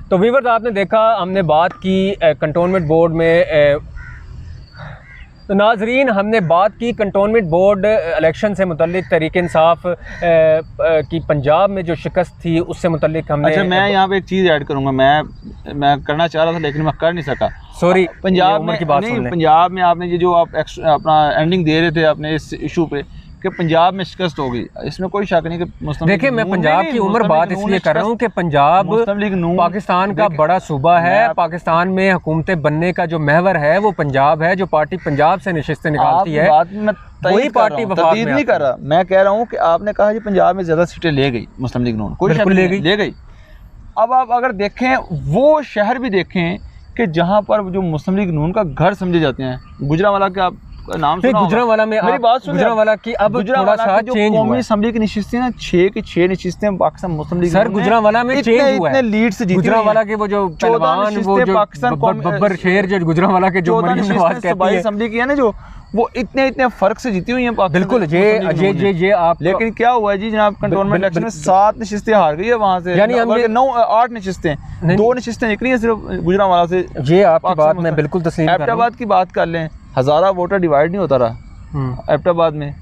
तो व्यूअर्स आपने देखा, हमने बात की कंटोनमेंट बोर्ड में, तो नाजरीन हमने बात की कंटोनमेंट बोर्ड इलेक्शन से मुतल्लिक तहरीक इंसाफ की पंजाब में जो शिकस्त थी उससे मुतल्लिक हमने। अच्छा, मैं यहाँ पे एक चीज़ ऐड करूँगा, मैं करना चाह रहा था लेकिन मैं कर नहीं सका, सॉरी। पंजाब में की बात नहीं, पंजाब में आपने ये जो आप अपना एंडिंग दे रहे थे अपने इस इशू पे कि पंजाब में शिकस्त होगी, इसमें कोई शक नहीं कि मुस्लिम लीग। देखिए मैं पंजाब की उम्र बात इसलिए कर रहा हूँ कि पंजाब पाकिस्तान का बड़ा सूबा है, पाकिस्तान में हुकूमतें बनने का जो महवर है वो पंजाब है, जो पार्टी पंजाब से नशिस्तें निकालती है वही पार्टी वफाक में नहीं कर रहा। मैं कह रहा हूँ कि आपने कहा जी पंजाब में ज़्यादा सीटें ले गई मुस्लिम लीग नून, कोई शक नहीं, ले गई। अब आप अगर देखें वो शहर भी देखें कि जहाँ पर जो मुस्लिम लीग नून का घर समझे जाते हैं, गुजरांवाला के आप नाम सुना, गुजरांवाला में मेरी बात सुनिए, गुजरांवाला की अब थोड़ा सा चेंज हुआ है, असेंबली की नशिस्तें ना 6 की 6 नशिस्तें पाकिस्तान मुस्लिम लीग सर गुजरांवाला में चेंज हुआ है, इतने लीड्स जीती गुजरांवाला के वो जो पहलवान वो जो बब्बर शेर जो गुजरांवाला के जो मरीम नवाज कहती है असेंबली की है ना, जो वो इतने फर्क से जीती हुई हैं। बिल्कुल ये आप, लेकिन क्या हुआ है जी जनाब, कंटोनमेंट इलेक्शन में 7 नशिस्तें हार गई है वहाँ से, यानी हम 8 नशिस्तें, 2 नशिस्तें निकली हैं सिर्फ गुजरांवाला से। ये आपकी बात मैं बिल्कुल तस्लीम कर रहा हूं। एबटाबाद की बात कर लें, हज़ारा वोटर डिवाइड नहीं होता रहा, एबटाबाद में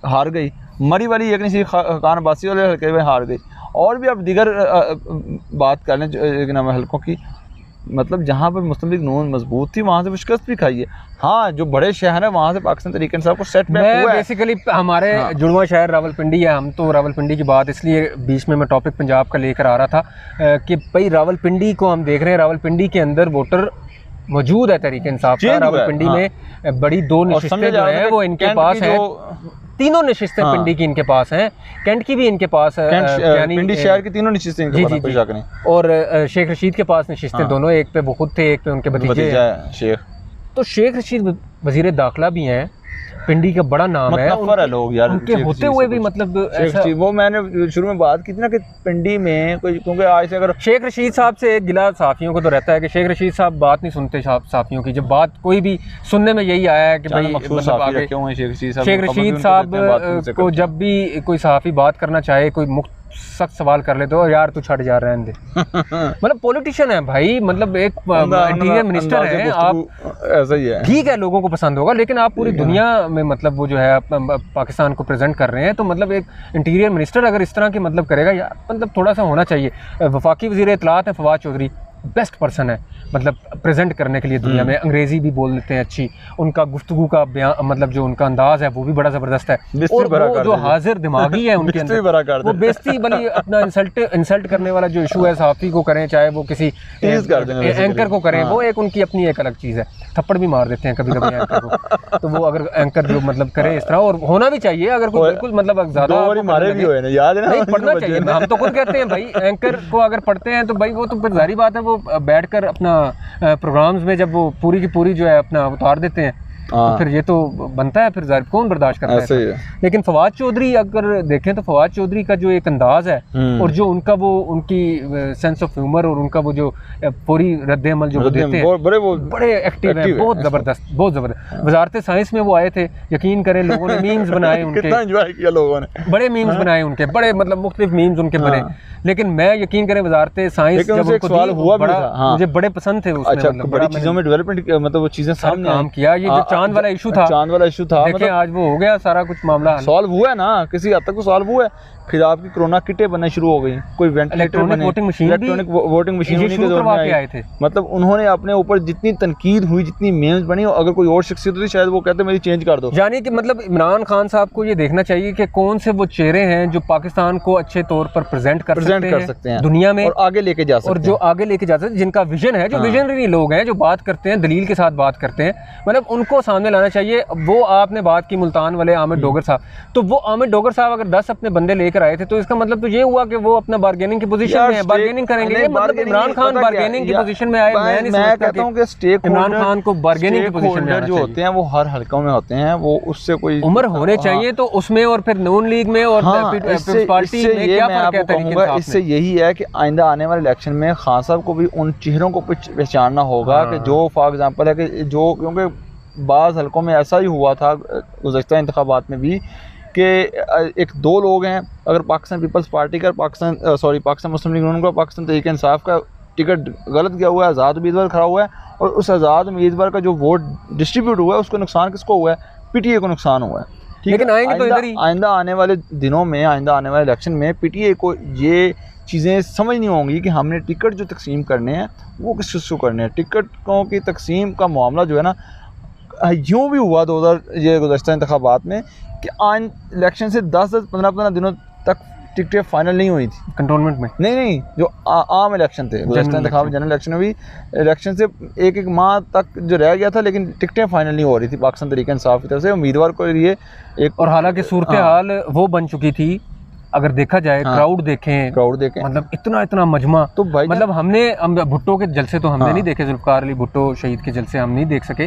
हार गई, मरी वाली एक नहीं खान अब्बासी वाले हल्के में हार गई, और भी अब दीगर बात कर लें नाम हल्कों की, मतलब जहाँ पर मुस्लिम लीग नून मजबूत थी वहाँ से शिकस्त भी खाई है। हाँ, जो बड़े शहर है वहाँ से पाकिस्तान तहरीक इंसाफ को सेट बैक हुआ है। बेसिकली हमारे जुड़वा शहर रावलपिंडी है, हम तो रावलपिंडी की बात इसलिए बीच में मैं टॉपिक पंजाब का लेकर आ रहा था कि भाई रावलपिंडी को हम देख रहे हैं, रावलपिंडी के अंदर वोटर मौजूद है तहरीक इंसाफ का, रावलपिंडी में बड़ी 2 नशिस्तें जो है वो इनके पास है, 3 नशिस्तें पिंडी की इनके पास हैं, कैंट की भी इनके पास है, पिंडी शहर की 3 नशिस्तें इनके पास, कोई शक नहीं, और शेख रशीद के पास नशिस्तें दोनों, एक पे वो खुद थे, एक पे उनके भतीजे शेख। तो शेख रशीद वजीर दाखिला भी हैं, पिंडी का बड़ा नाम है, लोग यार उनके होते हुए भी मतलब ऐसा, वो मैंने शुरू में बात की थी ना कि पिंडी में कोई, क्योंकि आज से अगर शेख रशीद साहब से एक गिला साफियों को तो रहता है कि शेख रशीद साहब बात नहीं सुनते साफियों की, जब बात कोई भी सुनने में यही आया है कि भाई मतलब आगे शेख रशीद साहब को जब भी कोई सहाफ़ी बात करना चाहे, कोई मुख्त सख्त सवाल कर ले तो यार तू छट जा रहने दे मतलब पॉलिटिशियन है भाई, मतलब एक इंटीरियर मिनिस्टर है, आप ऐसा ही है, ठीक है लोगों को पसंद होगा, लेकिन आप पूरी दुनिया में मतलब वो जो है पाकिस्तान को प्रेजेंट कर रहे हैं, तो मतलब एक इंटीरियर मिनिस्टर अगर इस तरह की मतलब करेगा यार, मतलब थोड़ा सा होना चाहिए। वफाकी वज़ीर इत्तलात है फवाद चौधरी, बेस्ट पर्सन है मतलब प्रेजेंट करने के लिए दुनिया में, अंग्रेज़ी भी बोल लेते हैं अच्छी, उनका गुफ्तगू का बयान मतलब जो उनका अंदाज़ है वो भी बड़ा ज़बरदस्त है, और वो जो हाजिर दिमागी है उनके अंदर, वो बेइज्जती वाली अपना इंसल्ट करने वाला जो इशू है, सहाफ़ी को करें चाहे वो किसी एंकर को करें, वो एक उनकी अपनी एक अलग चीज़ है, थप्पड़ भी मार देते हैं कभी कभी एंकर को, तो वो अगर एंकर जो मतलब करे इस तरह, और होना भी चाहिए, अगर कोई बिल्कुल मतलब ज़्यादा नहीं पढ़ना चाहिए, हम तो खुद कहते हैं भाई एंकर को अगर पढ़ते हैं तो भाई वो तो फिर जारी बात है, वो बैठकर अपना प्रोग्राम्स में जब वो पूरी की पूरी जो है अपना उतार देते हैं तो फिर ये तो बनता है, फिर जाहिर कौन बर्दाश्त करता ऐसे है। लेकिन फवाद चौधरी अगर देखें तो फवाद चौधरी का जो एक अंदाज है और जो उनका वो उनकी सेंस ऑफ ह्यूमर और उनका वो जो पूरी रद्द अमल जो देते हैं, बड़े एक्टिव है, बहुत ज़बरदस्त, बहुत ज़बरदस्त। वजारत साइंस में वो आए थे, यकीन करें लोगों ने मीम्स बनाए उनके, कितना एंजॉय किया लोगों ने, बड़े मीम्स बनाए उनके, बड़े मतलब मुख्तलिफ मीम्स उनके बने। लेकिन मैं यकीन करें वजारत साइंस जब उनको सवाल हुआ बड़ा, मुझे बड़े पसंद थे उसमें, अच्छा, बड़ी चीजों में डेवलपमेंट, मतलब वो चीजें सामने काम किया। ये जो चांद वाला इशू था, देखें मतलब आज वो हो गया, सारा कुछ मामला सॉल्व हुआ है ना, किसी हद तक तो सॉल्व हुआ है। फिर आपकी कोरोना किटें बनना शुरू हो गई, कोई इलेक्ट्रॉनिक वोटिंग मशीन करवा के आए थे। मतलब उन्होंने अपने ऊपर जितनी तनकीद हुई, जितनी मेम्स बनी, अगर कोई और शख्सियत होती शायद वो कहते मेरी चेंज कर दो। यानी कि मतलब इमरान खान साहब को ये देखना चाहिए कि कौन से वो चेहरे हैं जो पाकिस्तान को अच्छे तौर पर प्रेजेंट कर सकते हैं दुनिया में, और आगे लेके जा सकते हैं, और जो आगे लेके जा सकते हैं, जिनका विजन है, जो विजनरी लोग हैं, जो बात करते हैं, दलील के साथ बात करते हैं, मतलब उनको सामने लाना चाहिए। वो आपने बात की मुल्तान वाले आमिर डोगर साहब, तो वो आमिर डोगर साहब अगर 10 अपने बंदे लेकर आए थे तो इसका मतलब तो ये हुआ कि वो अपना बार्गेनिंग की पोजीशन में है, बार्गेनिंग करेंगे। ये मतलब इमरान खान बार्गेनिंग की पोजीशन में आए, मैं कहता हूं कि स्टेक इमरान खान को बार्गेनिंग की पोजीशन में जो होते हैं वो हर हलकों में होते हैं, वो उससे कोई उम्र होने चाहिए तो उसमें, और फिर नून लीग में और पीपल्स पार्टी में क्या फर्क है तरीके से? इससे यही है कि आइंदा आने वाले इलेक्शन में खान साहब को भी उन चेहरों को पहचानना होगा कि जो फॉर एग्जांपल है कि जो, क्योंकि बाज़ हलकों में ऐसा ही हुआ था गुज़श्ता इंतखाबात में भी कि एक दो लोग हैं, अगर पाकिस्तान पीपल्स पार्टी का पाकिस्तान मुस्लिम लीग नून का, पाकिस्तान तहरीक इंसाफ का टिकट गलत गया हुआ है, आज़ाद उम्मीदवार खड़ा हुआ है, और उस आज़ाद उम्मीदवार का जो वोट डिस्ट्रीब्यूट हुआ है उसको नुकसान किसको हुआ है? पीटीए को नुकसान हुआ है। लेकिन आएंगे तो इधर ही, आइंदा आने वाले दिनों में, आइंदा आने वाले इलेक्शन में पीटीए को ये चीज़ें समझनी होंगी कि हमने टिकट जो तकसीम करने हैं वो किस चीज़ को करने हैं। टिकटों की तकसीम का मामला जो है ना, यूँ भी हुआ 2000 ये गुज़श्ता इंतखाबात में कि आन इलेक्शन से 10-15 दिनों तक टिकटें फाइनल नहीं हुई थी कंटोनमेंट में। नहीं, जो आम इलेक्शन थे, गुज़श्ता इंतखाब जनरल इलेक्शन में भी इलेक्शन से एक माह तक जो रह गया था, लेकिन टिकटें फाइनल नहीं हो रही थी पाकिस्तान तहरीक इंसाफ की तरफ से उम्मीदवार को लिए एक। और हालांकि सूरत हाल वो बन चुकी थी, अगर देखा जाए क्राउड देखें मतलब इतना मजमा, तो भाई मतलब हम भुट्टो के जलसे तो हमने नहीं देखे, जुल्फ़िकार अली भुट्टो शहीद के जलसे हम नहीं देख सके,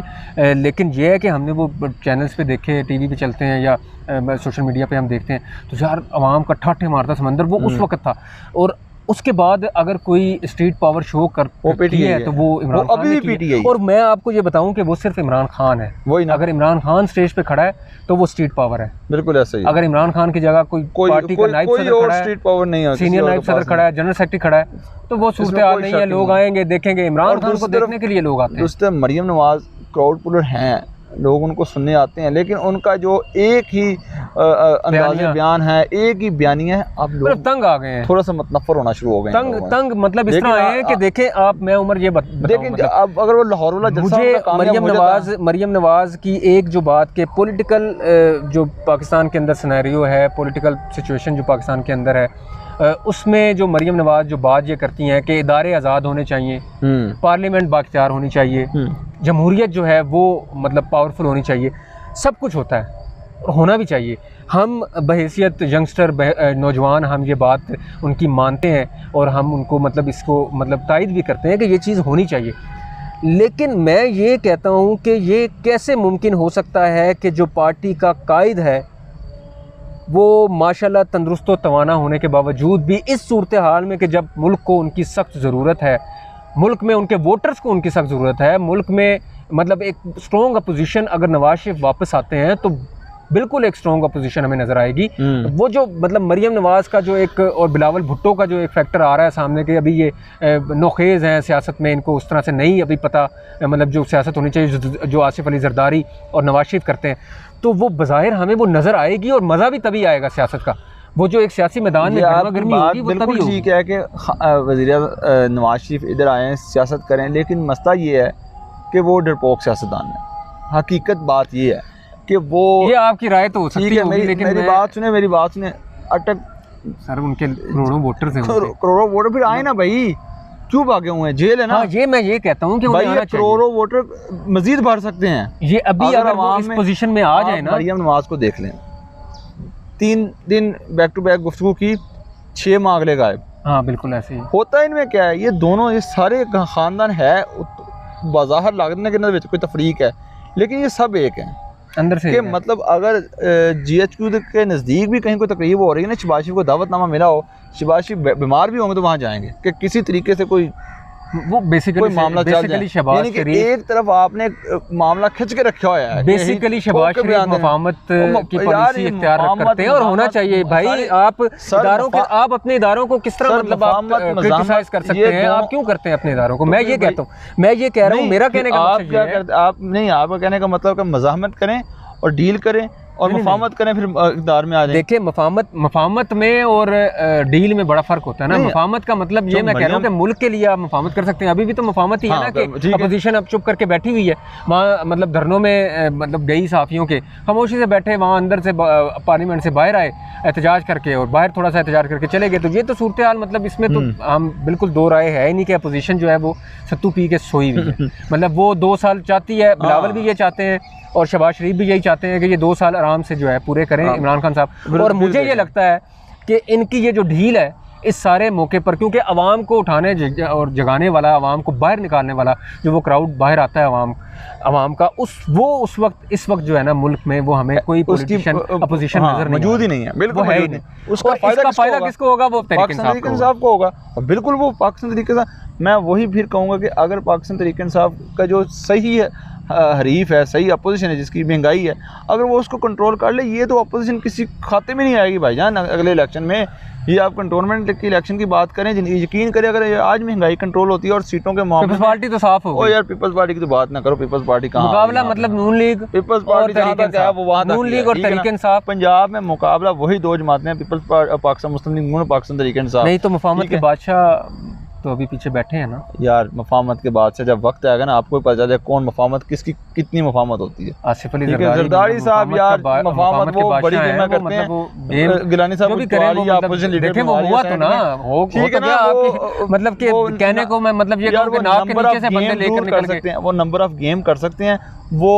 लेकिन ये है कि हमने वो चैनल्स पे देखे, टीवी पे चलते हैं या सोशल मीडिया पे हम देखते हैं, तो यार आवाम का ठाठे मारता समंदर वो उस वक्त था। और उसके बाद अगर कोई स्ट्रीट पावर शो करती है तो वो इमरान खान ने की है। और मैं आपको ये बताऊं कि वो सिर्फ इमरान खान है, वही ना। अगर इमरान खान स्टेज पे खड़ा है तो वो स्ट्रीट पावर है, बिल्कुल ऐसा ही। अगर इमरान खान की जगह कोई पार्टी का नायब सदर खड़ा है, स्ट्रीट पावर नहीं है, सीनियर नायब सदर खड़ा है, जनरल सेक्रेटरी खड़ा है, तो वो सूरत हाल नहीं है। लोग आएंगे, देखेंगे, इमरान खान को देखने के लिए लोग आते हैं। दोस्तों, मरियम नवाज क्राउड पुलर हैं, लोग उनको सुनने आते हैं, लेकिन उनका जो एक ही अंदाज़े बयान है, एक ही बयानिया है, आप लोग तंग आ गए हैं, थोड़ा सा नफर होना शुरू हो गए। तंग मतलब इस तरह है कि देखें आप, मैं उमर ये देखें अब अगर वो लाहौर वाला मुझे मरियम नवाज की एक जो बात के पॉलिटिकल जो पाकिस्तान के अंदर सिनेरियो है, पॉलिटिकल सिचुएशन जो पाकिस्तान के अंदर है, उसमें जो मरियम नवाज जो बात ये करती हैं कि इदारे आज़ाद होने चाहिए, पार्लियामेंट बाख्तियार होनी चाहिए, जमहूरियत जो है वो मतलब पावरफुल होनी चाहिए, सब कुछ होता है और होना भी चाहिए। हम बहैसियत यंगस्टर नौजवान हम ये बात उनकी मानते हैं और हम उनको मतलब इसको मतलब तायद भी करते हैं कि ये चीज़ होनी चाहिए। लेकिन मैं ये कहता हूँ कि ये कैसे मुमकिन हो सकता है कि जो पार्टी का कायद है वो माशाल्लाह तंदुरुस्त व तवाना होने के बावजूद भी इस सूरत हाल में कि जब मुल्क को उनकी सख्त ज़रूरत है, मुल्क में उनके वोटर्स को उनकी सख्त ज़रूरत है, मुल्क में मतलब एक स्ट्रॉन्ग अपोजिशन, अगर नवाज शरीफ वापस आते हैं तो बिल्कुल एक स्ट्रॉन्ग अपोजिशन हमें नज़र आएगी। वो जो मतलब मरियम नवाज़ का जो एक और बिलावल भुट्टो का जो एक फैक्टर आ रहा है सामने के, अभी ये नोखेज़ हैं सियासत में, इनको उस तरह से नहीं अभी पता मतलब जो सियासत होनी चाहिए जो आसिफ अली जरदारी और नवाज शरीफ करते हैं, तो वो बज़ाहिर हमें वो नज़र आएगी और मज़ा भी तभी आएगा सियासत का। वो जो एक सियासी मैदान में गर्मी होगी वो तभी होगी। ठीक है कि वज़ीर नवाज शरीफ इधर आए हैं, सियासत करें, लेकिन मसला ये है कि वो डरपोक सियासतदान है। हकीकत बात ये है कि वो, ये आपकी राय तो हो सकती है, लेकिन मेरी बात सुने अटक सर, उनके करोड़ों वोटर्स हैं, करोड़ों वोटर फिर आए ना भाई, क्यों भागे हुए हैं, जेल है ना। ये मैं ये कहता हूँ कि भाई ये करोड़ों वोटर मजीद बढ़ सकते हैं ये अभी अगर वो इस पोजीशन में आ जाए ना। मरियम नवाज को देख लें, 3 दिन बैक टू बैक गुफ्तगू की, 6 माह अगले गायब। हाँ बिल्कुल ऐसे ही होता है। इनमें क्या है, ये दोनों ये सारे खानदान है बाज़ाहिर लागत के अंदर कोई तफरीक है, लेकिन ये सब एक हैं अंदर से कि मतलब अगर GHQ के नज़दीक भी कहीं कोई तकरीब हो रही है ना, शहबाज शरीफ को दावतनामा मिला हो, शहबाज शरीफ बीमार भी होंगे तो वहाँ जाएंगे कि किसी तरीके से कोई वो बेसिकली मामला चल जाए। शहबाज यानी कि शरीफ एक तरफ आपने मामला खिंच के रखा हुआ है, बेसिकली शहबाज शरीफ मुफाहमत की पॉलिसी इख्तियार करते हैं और होना चाहिए भाई। आप इदारों के, आप अपने इदारों को किस तरह मतलब आप क्रिटिसाइज कर सकते हैं, आप क्यों करते हैं अपने इदारों को? मैं ये कहता हूँ, मैं ये कह रहा हूँ, मेरा कहने का मतलब ये है, आप नहीं, आपका कहने का मतलब कि मज़ाहमत करें और डील करें और मुफाहमत करें, फिर इक़्तिदार में आ जाए। देखिए मुफाहमत में और डील में बड़ा फर्क होता है ना। मुफाहमत का मतलब ये मैं कह रहा हूँ कि मुल्क के लिए आप मुफाहमत कर सकते हैं। अभी भी तो मुफाहमत ही है ना कि अपोजिशन अब चुप करके बैठी हुई है वहाँ, मतलब धरनों में मतलब गई सहाफ़ियों के, खामोशी से बैठे वहाँ, अंदर से पार्लियामेंट से बाहर आए एहतजाज करके और बाहर थोड़ा सा एहतजाज करके चले गए। तो ये तो सूरत हाल, मतलब इसमें तो हम बिल्कुल दो राय है ही नहीं कि अपोजिशन जो है वो सत्तू पी के सोई हुई है। मतलब वो 2 साल चाहती है, बिलावल भी ये चाहते हैं और शहबाज शरीफ भी यही चाहते हैं कि ये 2 साल आराम से जो है पूरे करें इमरान खान साहब। और मुझे ये लगता है कि इनकी ये जो ढील है इस सारे मौके पर, क्योंकि आवाम को उठाने और जगाने वाला, आवाम को बाहर निकालने वाला जो वो क्राउड बाहर आता है आवाम का, उस वक्त इस वक्त जो है ना मुल्क में वो हमें कोई पॉलिटिशियन अपोजिशन नजर मौजूद ही नहीं है, बिल्कुल है ही नहीं। उसका फायदा किसको होगा? वो तहरीक इंसाफ को होगा। और बिल्कुल वो पाकिस्तान तहरीक इंसाफ, मैं वही फिर कहूँगा कि अगर पाकिस्तान तहरीक इंसाफ का जो सही है हरीफ है, सही अपोजिशन है जिसकी महंगाई है, अगर वो उसको कंट्रोल कर ले, ये तो अपोजिशन किसी खाते में नहीं आएगी भाईजान अगले इलेक्शन में। ये आप कंटोनमेंट की इलेक्शन की बात करें, यकीन करें अगर आज महंगाई कंट्रोल होती है और सीटों के मामले, पीपल्स पार्टी तो साफ हो गई। यार पीपल्स पार्टी की तो बात ना करो, पीपल्स पार्टी कहाँ मुकाबला, मतलब नून लीग, पीपल्स पार्टी जहाँ तक है वो वहाँ तक, नून लीग और तहरीक इंसाफ। पंजाब में मुकाबला वही 2 जमातें हैं, पीपल्स पाकिस्तान मुस्लिम लीग नून, पाकिस्तान तहरीक इंसाफ। नहीं तो मुफाहमत के बादशाह तो अभी पीछे बैठे हैं ना यार। मुफाहमत के बाद से जब वक्त आएगा ना, आपको पता चले कौन मुफाहमत, किसकी कितनी मुफाहमत होती है। आसिफ अली जरदारी साहब यार मुफाहमत वो बड़ी गेम करते हैं, गिलानी साहब देखें वो हुआ तो ना हो, ठीक है ना, मतलब कि कहने को मैं मतलब ये कहूं कि नाक के नीचे से बंदे लेकर निकल सकते हैं, वो नंबर ऑफ गेम कर सकते हैं, वो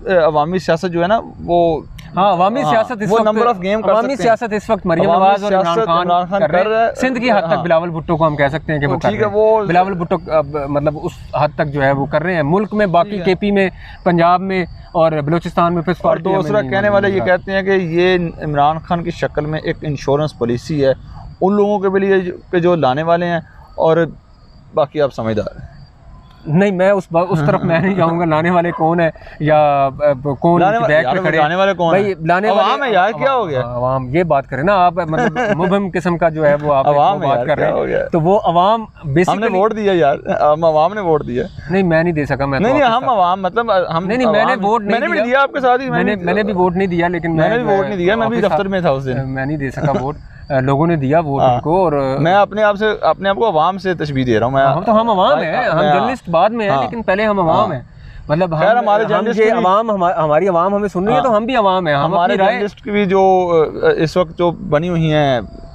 अवामी सियासत जो है ना वो, हाँ अवामी सियासत इस वक्त, नंबर ऑफ गेम कर अवामी सियासत इस वक्त मरियम नवाज और इमरान खान कर रहे हैं। सिंध की हद तक बिलावल भुट्टो को हम कह सकते हैं कि वो कर रहे हैं। बिलावल भुट्टो मतलब उस हद तक जो है वो कर रहे हैं मुल्क में। बाकी KP में, पंजाब में और बलूचिस्तान में फिर और दूसरा कहने वाले ये कहते हैं कि ये इमरान खान की शक्ल में एक इंश्योरेंस पॉलिसी है उन लोगों के लिए जो लाने वाले हैं, और बाकी आप समझदार हैं। नहीं, मैं उस तरफ मैं नहीं जाऊंगा। लाने वाले कौन है या कौन बैक पे खड़े, लाने वाले कौन भाई? लाने वाले है यार, क्या हो गया? अवाम, ये बात करें ना आप, मतलब मुबहम किस्म का जो है वो आप बात कर रहे हैं, तो वो अवाम बेसिकली हमने वोट दिया यार, अवाम ने वोट दिया। नहीं मैं नहीं दे सका, मैं नहीं हम अवाम मतलब हम नहीं मैंने वोट नहीं दिया आपके साथ ही, मैंने भी वोट नहीं दिया, लेकिन मैंने भी वोट नहीं दिया, मैं भी दफ्तर में था उस दिन, मैं नहीं दे सका वोट, लोगों ने दिया वोट उनको। और मैं अपने आप को अवाम से तशबीह दे रहा हूँ। तो हम अवाम हैं, हम जर्नलिस्ट बाद में हैं, लेकिन पहले हम अवाम हैं। मतलब हमारे जर्नलिस्ट अवाम, हमारी अवाम हमें सुन रही है, तो हम भी अवाम हैं। हमारे जर्नलिस्ट की भी जो इस वक्त जो बनी हुई हैं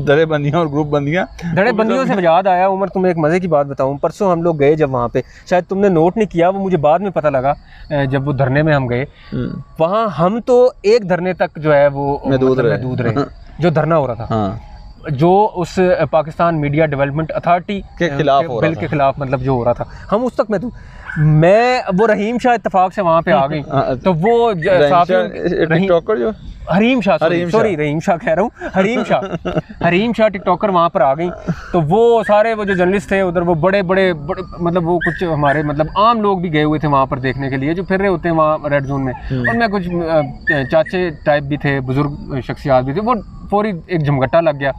धड़े बंदियाँ और ग्रुप बंदियाँ, धड़े बंदियों से याद आया उमर, तुम्हें एक मज़े की बात बताऊं। परसों हम लोग गए जब वहाँ पे, शायद तुमने नोट नहीं किया, वो मुझे बाद में पता लगा जब वो धरने में हम गए, वहाँ हम तो एक धरने तक जो है वो महदूद रहे जो धरना हो रहा था, जो उस पाकिस्तान मीडिया डेवलपमेंट अथॉरिटी के खिलाफ बिल के खिलाफ मतलब जो हो रहा था, हम उस तक मैं वो रहीम शाह इत्तेफाक से वहाँ पे आ गई। तो वो टिकटॉकर जो हरीम शाह, सॉरी रहीम शाह कह रहा हूँ, हरीम शाह टिकटॉकर वहाँ पर आ गई। तो वो सारे वो जो जर्नलिस्ट थे उधर, वो बड़े मतलब वो कुछ हमारे मतलब आम लोग भी गए हुए थे वहाँ पर देखने के लिए, जो फिर रहे होते हैं वहाँ रेड जोन में। और मैं कुछ चाचे टाइप भी थे, बुजुर्ग शख्सियात भी थे, वो पूरी एक झमघट्टा लग गया।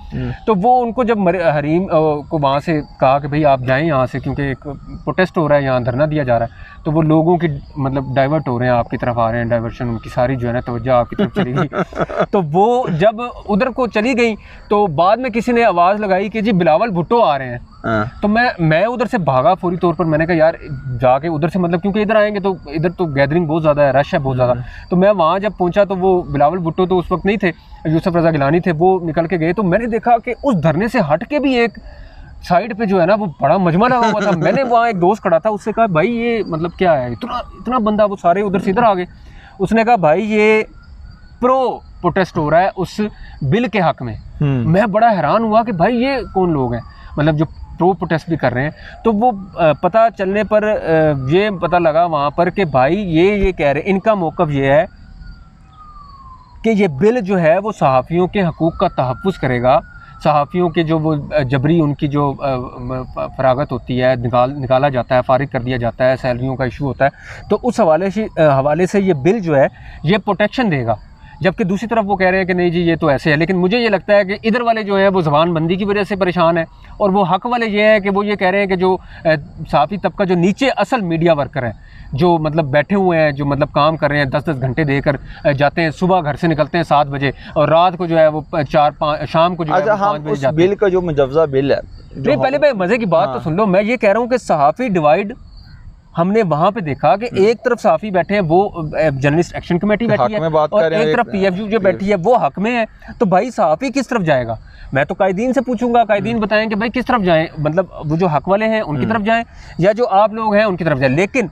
तो वो उनको जब हरीम को वहाँ से कहा कि भाई आप जाएं यहाँ से, क्योंकि एक प्रोटेस्ट हो रहा है, यहाँ धरना दिया जा रहा है, तो वो लोगों की मतलब डाइवर्ट हो रहे हैं, आपकी तरफ आ रहे हैं, डाइवर्शन उनकी सारी जो है ना तवज्जो आपकी तरफ चली गई। तो वो जब उधर को चली गई तो बाद में किसी ने आवाज़ लगाई कि जी बिलावल भुट्टो आ रहे हैं। तो मैं उधर से भागा फौरी तौर पर। मैंने कहा यार जाके उधर से, मतलब क्योंकि इधर आएंगे तो इधर तो गैदरिंग बहुत ज़्यादा है, रश है बहुत ज़्यादा। तो मैं वहाँ जब पहुँचा तो वो बिलावल भुट्टो तो उस वक्त नहीं थे, यूसुफ रज़ा गिलानी थे, वो निकल के गए। तो मैंने देखा कि उस धरने से हट के भी एक साइड पे जो है ना वो बड़ा मजमा लगा हुआ था। मैंने वहाँ एक दोस्त खड़ा था, उससे कहा भाई ये मतलब क्या है, इतना बंदा, वो सारे उधर से इधर आ गए। उसने कहा भाई ये प्रोटेस्ट हो रहा है उस बिल के हक में। मैं बड़ा हैरान हुआ कि भाई ये कौन लोग हैं, मतलब जो प्रो प्रोटेस्ट भी कर रहे हैं। तो वो पता चलने पर ये पता लगा वहाँ पर कि भाई ये कह रहे, इनका मौक़िफ़ ये है कि ये बिल जो है वो सहाफ़ियों के हकूक़ का तहफ़्फ़ुज़ करेगा, सहाफ़ियों के जो वो जबरी उनकी जो फरागत होती है, निकाला जाता है, फ़ारिग कर दिया जाता है, सैलरियों का इशू होता है, तो उस हवाले से ये बिल जो है ये प्रोटेक्शन देगा। जबकि दूसरी तरफ वो कह रहे हैं कि नहीं जी ये तो ऐसे है। लेकिन मुझे ये लगता है कि इधर वाले जो है वो ज़बानबंदी की वजह से परेशान है, और वो हक़ वाले ये हैं कि वो ये कह रहे हैं कि जो सहाफ़ी तबका जो नीचे असल मीडिया वर्कर हैं, जो मतलब बैठे हुए हैं, जो मतलब काम कर रहे हैं, 10-10 घंटे देकर जाते हैं, सुबह घर से निकलते हैं 7 बजे और रात को जो है वो 4-5 शाम को जो है 5 बजे जाते हैं। बिल का जो मुजव्जा बिल है, नहीं पहले भाई मज़े की बात तो सुन लो। मैं ये कह रहा हूँ कि सहाफ़ी डिवाइड हमने वहाँ पे देखा कि एक तरफ सहाफ़ी बैठे हैं, वो जर्नलिस्ट एक्शन कमेटी बैठी है, और एक तरफ PFU जो बैठी है वो हक में है। तो भाई सहाफ़ी किस तरफ जाएगा? मैं तो कायदीन से पूछूंगा, कायदीन बताएं कि भाई किस तरफ जाएं, मतलब वो जो हक वाले हैं उनकी तरफ जाएं या जो आप लोग हैं उनकी तरफ जाएं। लेकिन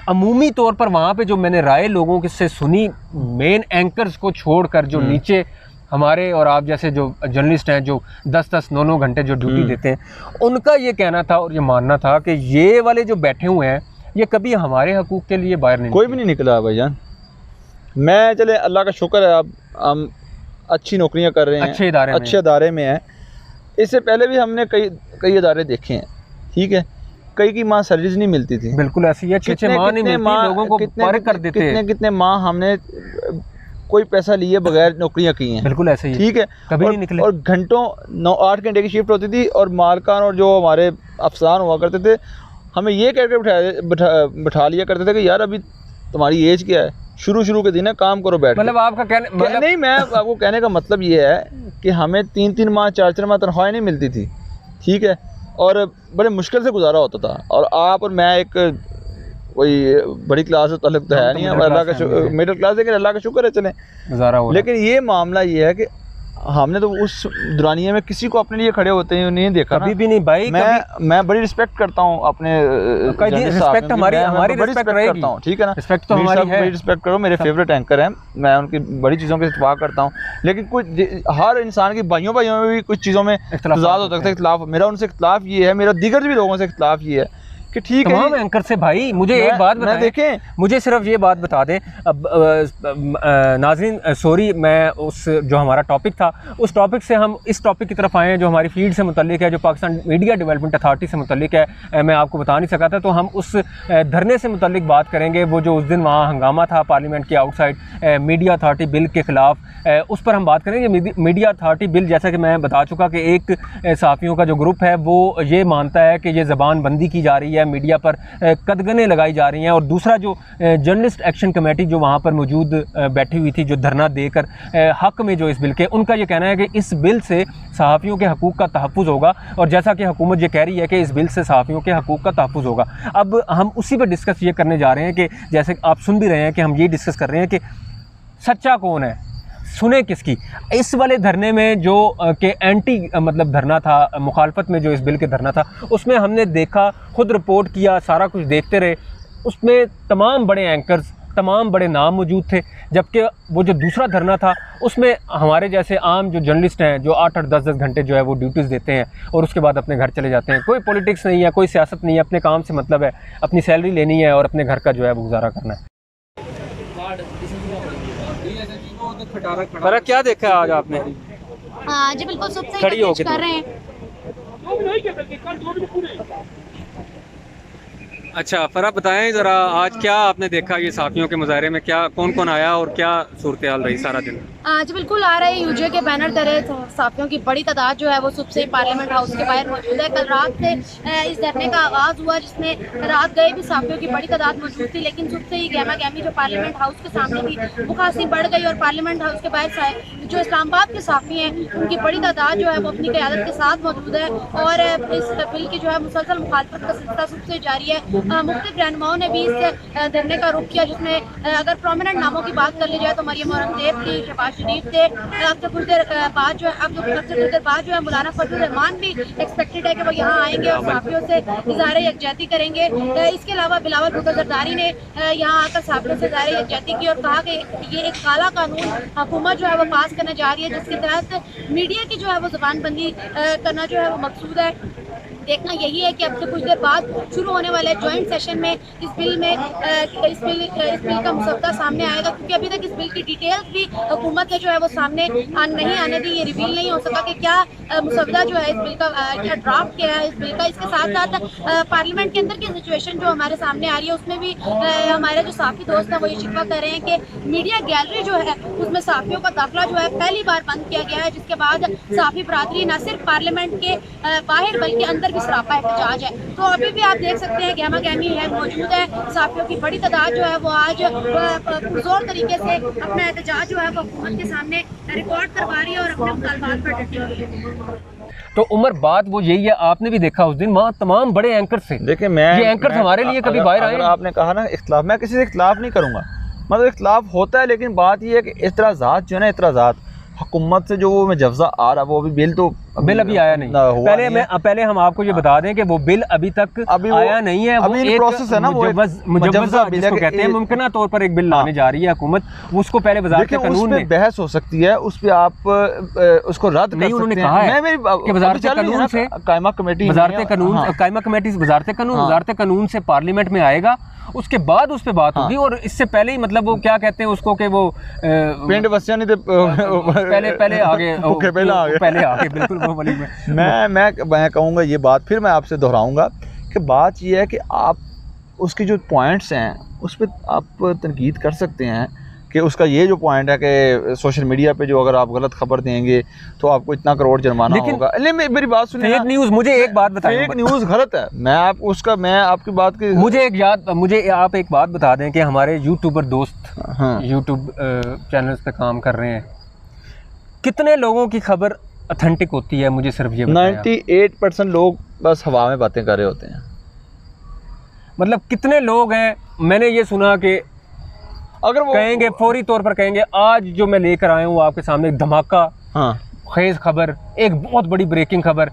अमूमी तौर पर वहाँ पे जो मैंने राय लोगों से सुनी, मेन एंकर्स को छोड़कर जो नीचे हमारे और आप जैसे जो जर्नलिस्ट हैं जो 10-10, 9-9 घंटे जो ड्यूटी देते हैं, उनका ये कहना था और ये मानना था कि ये वाले जो बैठे हुए हैं ये कभी हमारे हकूक़ के लिए बाहर नहीं, कोई भी नहीं निकला भाईजान। मैं चले अल्लाह का शुक्र है, अब हम अच्छी नौकरियां कर रहे हैं, अच्छे इदारे में हैं। इससे पहले भी हमने कई इदारे देखे हैं, ठीक है, कई की माँ सैलरीज नहीं मिलती थी, बिल्कुल ऐसी है, कितने लोगों को पार कर देते हैं, कितने माँ हमने कोई पैसा लिए बगैर नौकरियां की हैं, बिल्कुल ऐसे ही, ठीक है, कभी नहीं निकले। और घंटों 9-8 घंटे की शिफ्ट होती थी, और मालकान और जो हमारे अफसरान हुआ करते थे हमें ये कह कर बिठा लिया करते थे कि यार अभी तुम्हारी एज क्या है, शुरू के दिन है, काम करो बैठ। मतलब आपका कहने नहीं, मैं आपको कहने का मतलब ये है कि हमें 3-3 माह 4-4 माह तनख्वाह नहीं मिलती थी, ठीक है, और बड़े मुश्किल से गुजारा होता था। और आप और मैं एक कोई बड़ी क्लास से तल्लुक़ तो है नहीं, अल्लाह का मिडिल क्लास, लेकिन अल्लाह का शुक्र है चले गुजारा हो। लेकिन ये मामला ये है कि हमने तो उस दुरानिया में किसी को अपने लिए खड़े होते हैं नहीं देखा, कभी भी नहीं भाई। मैं बड़ी रिस्पेक्ट करता हूँ अपने रिस्पेक्ट हमारी रिस्पेक्ट करता हूँ, ठीक है ना, रिस्पेक्ट तो हमारी है, रिस्पेक्ट करो, मेरे फेवरेट एंकर हैं, मैं उनकी बड़ी चीज़ों के इत्तेफाक करता हूँ। लेकिन कुछ हर इंसान की भाइयों में भी कुछ चीज़ों में तज़ाद हो सकता है, इख्तिलाफ। मेरा उनसे इख्तिलाफ ये है, मेरा दीगर भी लोगों से इख्तिलाफ ये है कि ठीक है तमाम एंकर से भाई मुझे एक बात बताएं, देखें, मुझे सिर्फ ये बात बता दें। अब नाज़रीन सॉरी, मैं उस जो हमारा टॉपिक था उस टॉपिक से हम इस टॉपिक की तरफ आए हैं जो हमारी फील्ड से मुतल्लिक है, जो पाकिस्तान मीडिया डेवलपमेंट अथॉरिटी से मुतल्लिक है। मैं आपको बता नहीं सका था, तो हम उस धरने से मुतल्लिक बात करेंगे। वो जो उस दिन वहाँ हंगामा था पार्लियामेंट के आउटसाइड मीडिया अथॉरिटी बिल के ख़िलाफ़, उस पर हम बात करेंगे। मीडिया अथॉरिटी बिल, जैसा कि मैं बता चुका कि एक सहाफ़ियों का जो ग्रुप है वो ये मानता है कि ये ज़बानबंदी की जा रही है, मीडिया पर कदगने लगाई जा रही हैं, और दूसरा जो जर्नलिस्ट एक्शन कमेटी जो वहाँ पर मौजूद बैठी हुई थी, जो धरना देकर हक में जो इस बिल के, उनका ये कहना है कि इस बिल से सहाफ़ियों के हकूक़ का तहफ़्फ़ुज़ होगा, और जैसा कि हुकूमत ये कह रही है कि इस बिल से सहाफ़ियों के हकूक़ का तहफ़्फ़ुज़ होगा। अब हम उसी पर डिस्कस ये करने जा रहे हैं कि जैसे आप सुन भी रहे हैं कि हम ये डिस्कस कर रहे हैं कि सच्चा कौन है, सुने किसकी। इस वाले धरने में जो कि एंटी मतलब धरना था, मुखालफत में जो इस बिल के धरना था, उसमें हमने देखा, खुद रिपोर्ट किया, सारा कुछ देखते रहे, उसमें तमाम बड़े एंकर्स, तमाम बड़े नाम मौजूद थे। जबकि वो जो दूसरा धरना था उसमें हमारे जैसे आम जो जर्नलिस्ट हैं जो 8-8, 10-10 घंटे जो है वो ड्यूटीज़ देते हैं और उसके बाद अपने घर चले जाते हैं। कोई पॉलिटिक्स नहीं है, कोई सियासत नहीं है, अपने काम से मतलब है, अपनी सैलरी लेनी है और अपने घर का जो है वो गुजारा करना है। फर्क क्या देखा है आज आपने? हाँ जी बिल्कुल, सबसे खड़ी होके कर रहे हैं। अच्छा फ़राह बताएं ज़रा, आज क्या आपने देखा ये सहाफ़ियों के मुजाहरे में, क्या कौन कौन आया और क्या सूरत हाल रही सारा दिन? आज बिल्कुल आ रहे यूजे के बैनर तले सहाफ़ियों की बड़ी तादाद जो है वो सुबह से ही पार्लियामेंट हाउस के बाहर मौजूद है। कल रात से इस धरने का आगाज़ हुआ, जिसमें रात गए भी सहाफ़ियों की बड़ी तादाद मौजूद थी, लेकिन सुबह से ही गहमा गहमी जो पार्लियामेंट हाउस के सामने थी वो खासी बढ़ गई, और पार्लियामेंट हाउस के बाहर जो इस्लामाबाद के सहाफ़ी हैं उनकी बड़ी तादाद जो है वो अपनी क़यादत के साथ मौजूद है, और इस बिल की जो है मुसलसल मुखालफत का सिलसिला सुबह से जारी है। मुख्तलिफ रहनुमाओं ने भी इस धरने का रुख किया, जिसमें अगर प्रोमिनेंट नामों की बात कर ली जाए तो मरियम औरंगज़ेब थी, शहबाज शरीफ थे, अब तो कुछ देर बाद जो है मौलाना फजल रहमान भी एक्सपेक्टेड है कि वो यहाँ आएंगे और सहाफ़ियों से इज़हार यकजहती करेंगे। इसके अलावा बिलावल भुट्टो ज़रदारी ने यहाँ आकर सहाफ़ियों से इज़हार यकजहती की और कहा कि ये एक काला कानून हुकूमत जो है वो पास करने जा रही है, जिसके तहत मीडिया की जो है वो ज़बानबंदी करना जो है वो मकसूद है। देखना यही है कि अब से कुछ देर बाद शुरू होने वाले ज्वाइंट सेशन में इस बिल का मसौदा सामने आएगा, क्योंकि अभी तक इस बिल की डिटेल्स भी हुकूमत ने जो है वो सामने नहीं आने दी। ये रिवील नहीं हो सका कि क्या मसौदा जो है इस बिल का, क्या ड्राफ्ट क्या है इस बिल का। इसके साथ साथ पार्लियामेंट के अंदर की सिचुएशन जो हमारे सामने आ रही है, उसमें भी हमारे जो साफ़ी दोस्त हैं वो ये शिकवा कर रहे हैं कि मीडिया गैलरी जो है उसमें साफ़ियों का दाखिला जो है पहली बार बंद किया गया है, जिसके बाद साफ़ी बरादरी न सिर्फ पार्लियामेंट के बाहर बल्कि अंदर भी सरापा एहतजाज है। तो अभी भी आप देख सकते हैं गहमा गहमी है मौजूद है, साफ़ियों की बड़ी तादाद जो है वो आज पुरजोर तरीके से अपना एहतजाज जो है वो हुकूमत के सामने रिकॉर्ड करवा रही है और अपने मुतालबात पर डटी हुई है। तो उमर, बात वो यही है, आपने भी देखा उस दिन वहाँ तमाम बड़े एंकर थे। देखिए मैं ये एंकर हमारे लिए कभी बाहर आए? आपने कहा ना इख्तिलाफ, मैं किसी से इख्तिलाफ नहीं करूँगा, मतलब इख्तिलाफ होता है, लेकिन बात ये है कि इतराज़ात जो है ना, इतराज़ात हुकूमत से जो वो में जफ्ज़ा आ रहा, वो अभी बिल अभी आया नहीं। पहले हम आपको ये बता दें कि वो बिल अभी तक आया नहीं है। अभी एक प्रोसेस है ना, वो मुजव्वज़ा जिसको कहते हैं, मुमकिना तौर पर एक बिल लाने जा रही है हुकूमत, उसको पहले वज़ारत कानून में बहस हो सकती है, उस पर आप उसको रद्द नहीं, उन्होंने कहा है कि वज़ारत कानून से कायमा कमेटी, वज़ारत कानून से पार्लियामेंट में आएगा, उसके बाद उस पर बात होगी। और इससे पहले ही मतलब वो क्या कहते हैं उसको कि वो पिंड बसिया नहीं पहले आगे बिल्कुल। मैं कहूँगा ये बात, फिर मैं आपसे दोहराऊँगा कि बात ये है कि आप उसके जो पॉइंट्स हैं उस पर आप तनकीद कर सकते हैं कि उसका ये जो पॉइंट है कि सोशल मीडिया पे जो अगर आप गलत खबर देंगे तो आपको इतना करोड़ जुर्माना होगा। लेकिन मेरी बात सुनिए, फेक न्यूज़, मुझे एक बात बताइए, फेक न्यूज़ गलत है। मैं आपकी बात की मुझे आप एक बात बता दें कि हमारे यूट्यूबर दोस्त यूट्यूब चैनल्स पे काम कर रहे हैं, कितने लोगों की खबर ऑथेंटिक होती है? मुझे सिर्फ ये 98% लोग बस हवा में बातें कर रहे होते हैं। मतलब कितने लोग हैं, मैंने ये सुना कि अगर वो कहेंगे, फौरी तौर पर कहेंगे, आज जो मैं लेकर आया हूँ आपके सामने एक धमाका खेज खबर, एक बहुत बड़ी ब्रेकिंग खबर,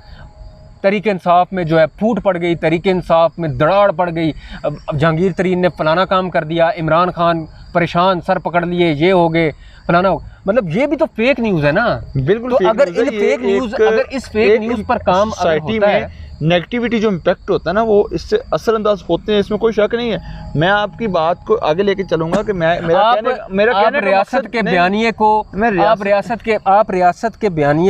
तरीके इंसाफ में जो है फूट पड़ गई, तरीके इंसाफ में दराड़ पड़ गई, अब जहांगीर तरीन ने फलाना काम कर दिया, इमरान खान परेशान, सर पकड़ लिए, ये हो गए फलाना हो। मतलब ये भी तो फेक न्यूज़ है ना। बिल्कुल। तो अगर इस फेक न्यूज़ पर काम सोसाइटी में नेगेटिविटी जो इम्पैक्ट होता है ना, वो इससे असरअंदाज होते हैं, इसमें कोई शक नहीं है। मैं आपकी बात को आगे लेके चलूंगा कि मेरा रियासत के बयानिए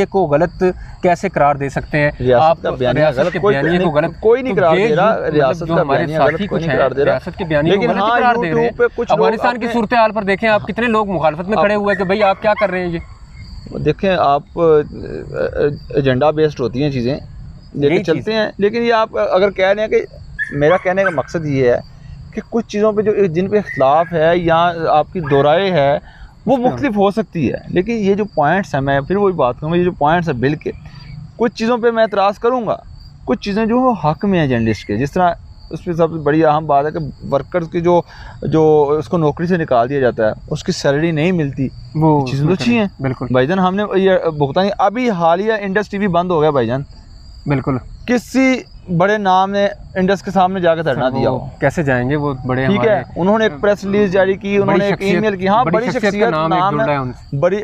को गलत कैसे करार दे सकते हैं? रियासत के बयानिए को गलत कोई नहीं करार दे रहा, रियासत का बयानिए गलत कोई नहीं करार दे रहा, रियासत के बयानिए को गलत करार दे रहे हैं। अफगानिस्तान की सूरत हाल पर देखें आप, कितने लोग मुखालफत में खड़े हुए कि भाई आप क्या कर रहे हैं। ये देखें आप, एजेंडा बेस्ड होती हैं चीज़ें, लेके चलते हैं। लेकिन ये आप अगर कह रहे हैं कि, मेरा कहने का मकसद ये है कि कुछ चीज़ों पे जो जिन पे इख्तिलाफ है या आपकी दोराए है वो मुख्तलिफ हो सकती है, लेकिन ये जो पॉइंट्स हैं, मैं फिर वही बात करूँगा, ये जो पॉइंट्स हैं बिल के, कुछ चीज़ों पे मैं एतराज़ करूँगा, कुछ चीज़ें जो हक़ में हैं जर्नलिस्ट के। जिस तरह उसमें सबसे बड़ी अहम बात है कि वर्कर्स की जो उसको नौकरी से निकाल दिया जाता है, उसकी सैलरी नहीं मिलती, वो चीज़ें तो अच्छी हैं। बिल्कुल भाईजान, हमने ये भुगतान, अभी हालिया इंडस टीवी बंद हो गया भाईजान, बिल्कुल, किसी बड़े नाम ने इंडस के सामने जाकर धरना दिया हो, कैसे जाएंगे वो बड़े, ठीक है, उन्होंने एक प्रेस रिलीज जारी की, उन्होंने एक ईमेल की, हाँ बड़ी शख्सियत नाम है, बड़ी